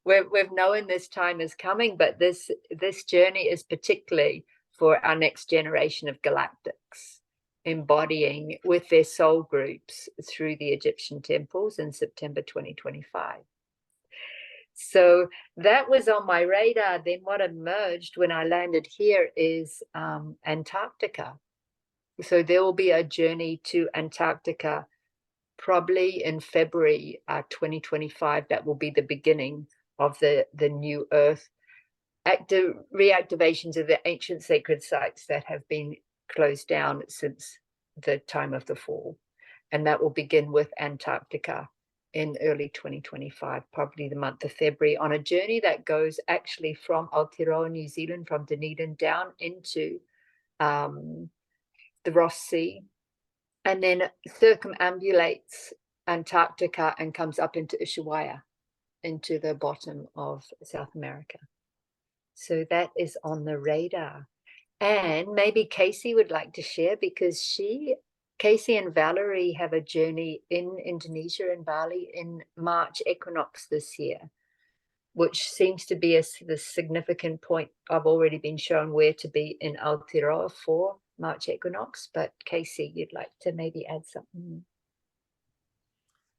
We've known this time is coming, but this journey is particularly for our next generation of galactics, embodying with their soul groups through the Egyptian temples in September 2025. So that was on my radar. Then what emerged when I landed here is Antarctica. So there will be a journey to Antarctica probably in February 2025. That will be the beginning of the new Earth reactivations of the ancient sacred sites that have been closed down since the time of the fall. And that will begin with Antarctica in early 2025, probably the month of February, on a journey that goes actually from Aotearoa, New Zealand, from Dunedin down into the Ross Sea, and then circumambulates Antarctica and comes up into Ushuaia, into the bottom of South America. So that is on the radar. And maybe Casey would like to share, because Casey and Valerie have a journey in Indonesia and Bali in March equinox this year, which seems to be the significant point. I've already been shown where to be in Aotearoa for March equinox, but Casey, you'd like to maybe add something?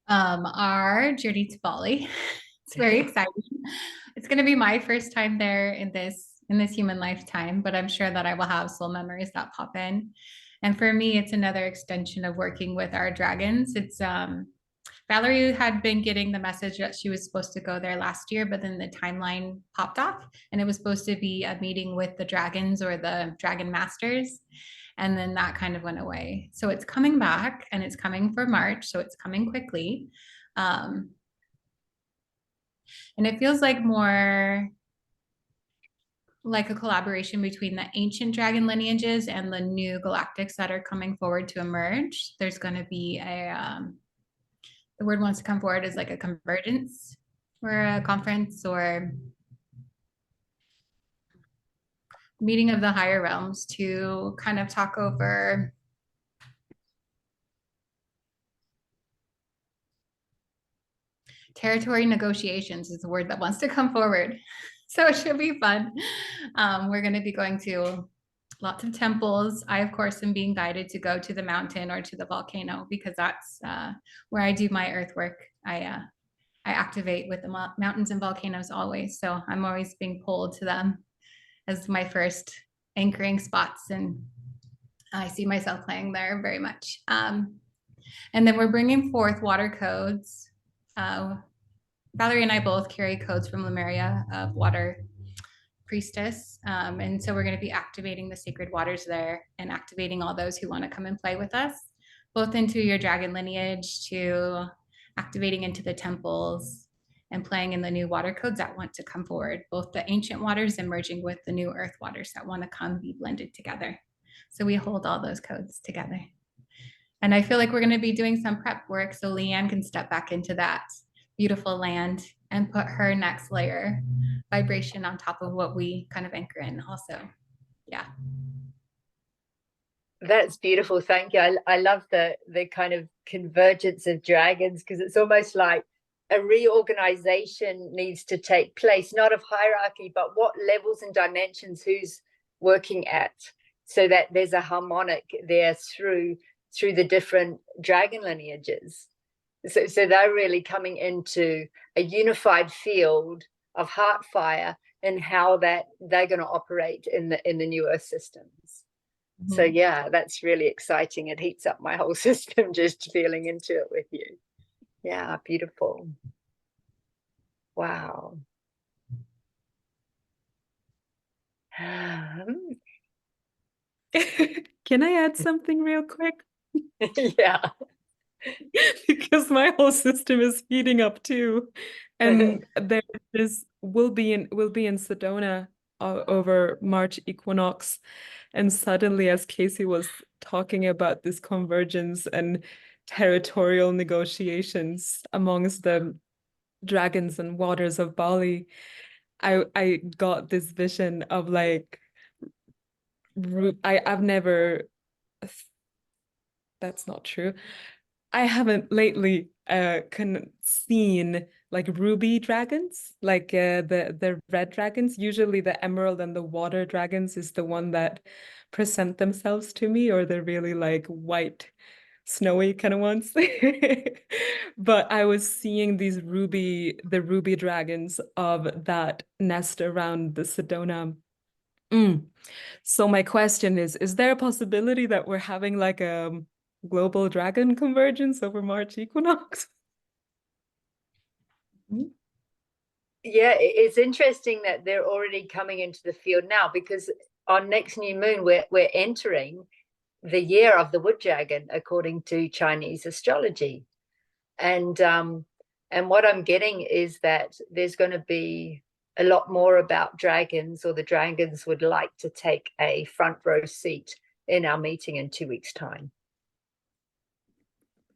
Our journey to Bali. It's very exciting. It's going to be my first time there in this human lifetime, but I'm sure that I will have soul memories that pop in. And for me, it's another extension of working with our dragons. It's Valerie had been getting the message that she was supposed to go there last year, but then the timeline popped off, and it was supposed to be a meeting with the dragons or the dragon masters. And then that kind of went away. So it's coming back, and it's coming for March. So it's coming quickly. And it feels like more like a collaboration between the ancient dragon lineages and the new galactics that are coming forward to emerge. There's going to be the word wants to come forward is like a convergence or a conference or meeting of the higher realms to kind of talk over territory negotiations is the word that wants to come forward. So it should be fun. We're going to be going to lots of temples. I, of course, am being guided to go to the mountain or to the volcano, because that's where I do my earth work. I activate with the mountains and volcanoes always. So I'm always being pulled to them as my first anchoring spots. And I see myself playing there very much. And then we're bringing forth water codes. Valerie and I both carry codes from Lemuria of water priestess. And so we're going to be activating the sacred waters there and activating all those who want to come and play with us, both into your dragon lineage to activating into the temples and playing in the new water codes that want to come forward, both the ancient waters and merging with the new earth waters that want to come be blended together. So we hold all those codes together. And I feel like we're going to be doing some prep work so Leanne can step back into that beautiful land and put her next layer vibration on top of what we kind of anchor in also. Yeah. That's beautiful. Thank you. I love the kind of convergence of dragons, because it's almost like a reorganization needs to take place, not of hierarchy, but what levels and dimensions who's working at, so that there's a harmonic there through the different dragon lineages. So they're really coming into a unified field of heart fire and how that they're going to operate in the new earth systems. Mm-hmm. So yeah, that's really exciting. It heats up my whole system just feeling into it with you. Yeah, beautiful. Wow. Can I add something real quick? Yeah. Because my whole system is heating up too. And we'll be in Sedona over March equinox. And suddenly, as Casey was talking about this convergence and territorial negotiations amongst the dragons and waters of Bali, I got this vision of like, I've never, that's not true. I haven't lately seen like ruby dragons, like the red dragons. Usually the emerald and the water dragons is the one that present themselves to me, or they're really like white, snowy kind of ones. But I was seeing the ruby dragons of that nest around the Sedona. So my question is there a possibility that we're having like a global dragon convergence over March equinox? Yeah, it's interesting that they're already coming into the field now, because on next new moon we're entering the year of the wood dragon according to Chinese astrology. And what I'm getting is that there's going to be a lot more about dragons, or the dragons would like to take a front row seat in our meeting in 2 weeks' time.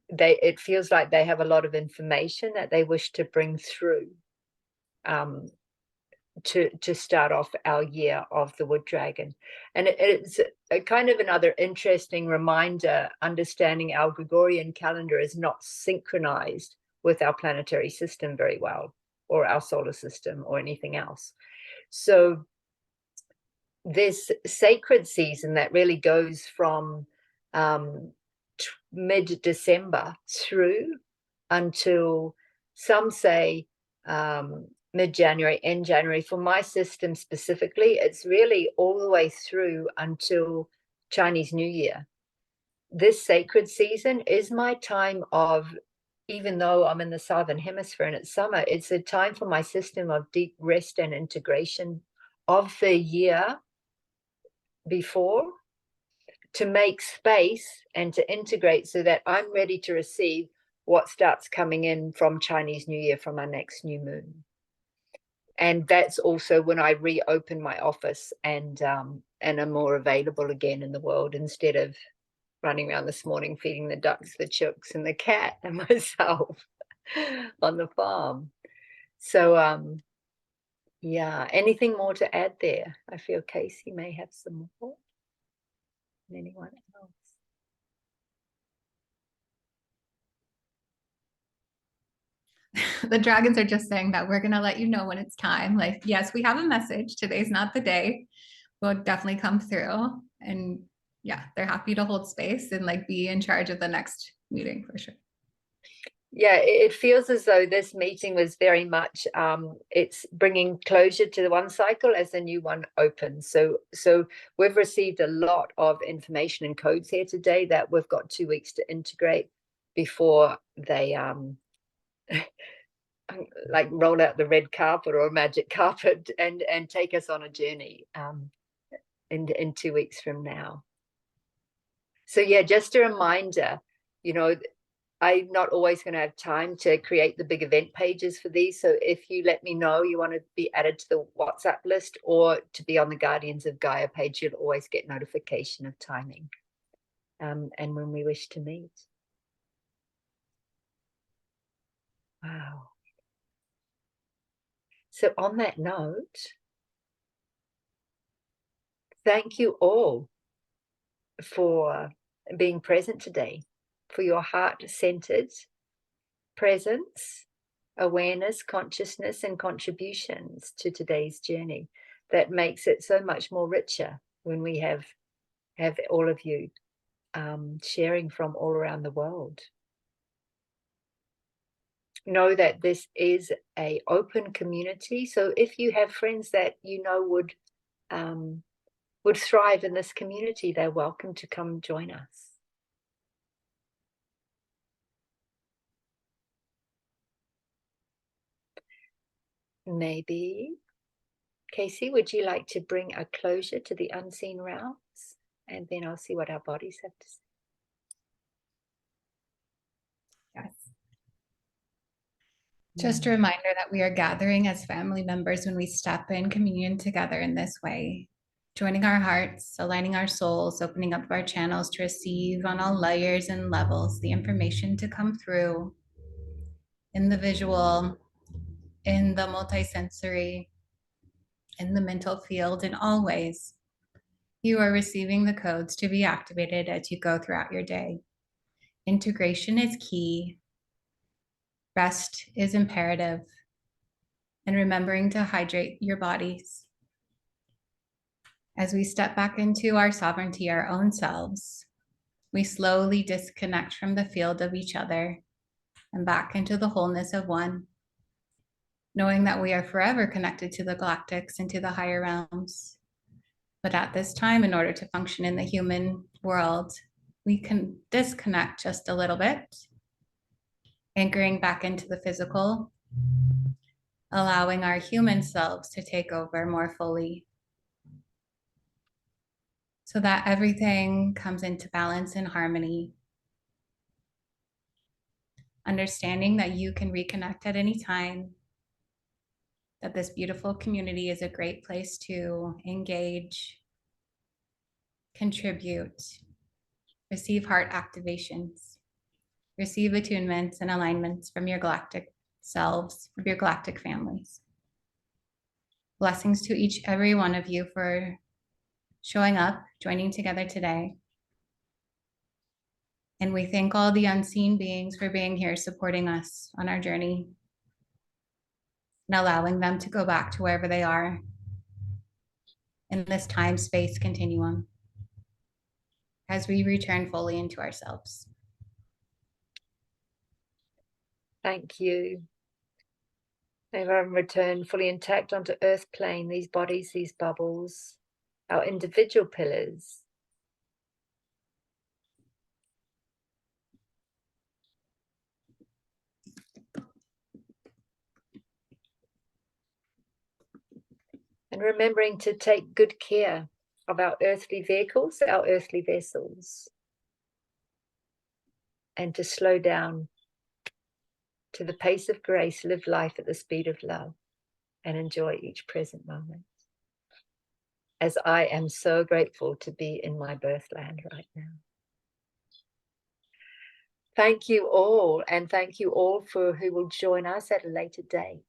It feels like they have a lot of information that they wish to bring through to start off our year of the wood dragon. And it's a kind of another interesting reminder, understanding our Gregorian calendar is not synchronized with our planetary system very well, or our solar system, or anything else. So this sacred season that really goes from mid-December through until, some say, mid-January, end January. For my system specifically, it's really all the way through until Chinese New Year. This sacred season is my time of, even though I'm in the Southern Hemisphere and it's summer, it's a time for my system of deep rest and integration of the year before, to make space and to integrate so that I'm ready to receive what starts coming in from Chinese New Year, from our next new moon. And that's also when I reopen my office and am more available again in the world, instead of running around this morning feeding the ducks, the chooks, and the cat and myself on the farm. So yeah, anything more to add there? I feel Casey may have some more. Anyone else? The dragons are just saying that we're going to let you know when it's time. Like, yes, we have a message. Today's not the day. We'll definitely come through. And yeah, they're happy to hold space and like be in charge of the next meeting for sure. Yeah, it feels as though this meeting was very much, it's bringing closure to the one cycle as the new one opens. So we've received a lot of information and codes here today that we've got 2 weeks to integrate before they like roll out the red carpet or a magic carpet and take us on a journey in 2 weeks from now. So yeah, just a reminder, you know, I'm not always going to have time to create the big event pages for these. So if you let me know you want to be added to the WhatsApp list or to be on the Guardians of Gaia page, you'll always get notification of timing and when we wish to meet. Wow. So on that note, thank you all for being present today, for your heart-centered presence, awareness, consciousness, and contributions to today's journey. That makes it so much more richer when we have all of you sharing from all around the world. Know that this is an open community. So if you have friends that you know would thrive in this community, they're welcome to come join us. Maybe, Casey, would you like to bring a closure to the unseen realms? And then I'll see what our bodies have to say. Yes. Just a reminder that we are gathering as family members when we step in communion together in this way, joining our hearts, aligning our souls, opening up our channels to receive on all layers and levels the information to come through in the visual, in the multisensory, in the mental field, in all ways. You are receiving the codes to be activated as you go throughout your day. Integration is key. Rest is imperative. And remembering to hydrate your bodies. As we step back into our sovereignty, our own selves, we slowly disconnect from the field of each other and back into the wholeness of one, knowing that we are forever connected to the galactics and to the higher realms. But at this time, in order to function in the human world, we can disconnect just a little bit, anchoring back into the physical, allowing our human selves to take over more fully, so that everything comes into balance and harmony. Understanding that you can reconnect at any time, that this beautiful community is a great place to engage, contribute, receive heart activations, receive attunements and alignments from your galactic selves, from your galactic families. Blessings to every one of you for showing up, joining together today. And we thank all the unseen beings for being here, supporting us on our journey and allowing them to go back to wherever they are in this time-space continuum as we return fully into ourselves. Thank you. May everyone return fully intact onto earth plane, these bodies, these bubbles, our individual pillars. And remembering to take good care of our earthly vehicles, our earthly vessels, and to slow down to the pace of grace, live life at the speed of love, and enjoy each present moment. As I am so grateful to be in my birthland right now. Thank you all, and thank you all for who will join us at a later date.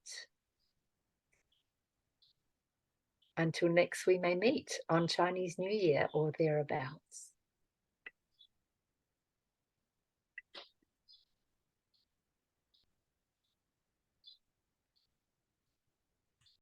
Until next we may meet on Chinese New Year or thereabouts.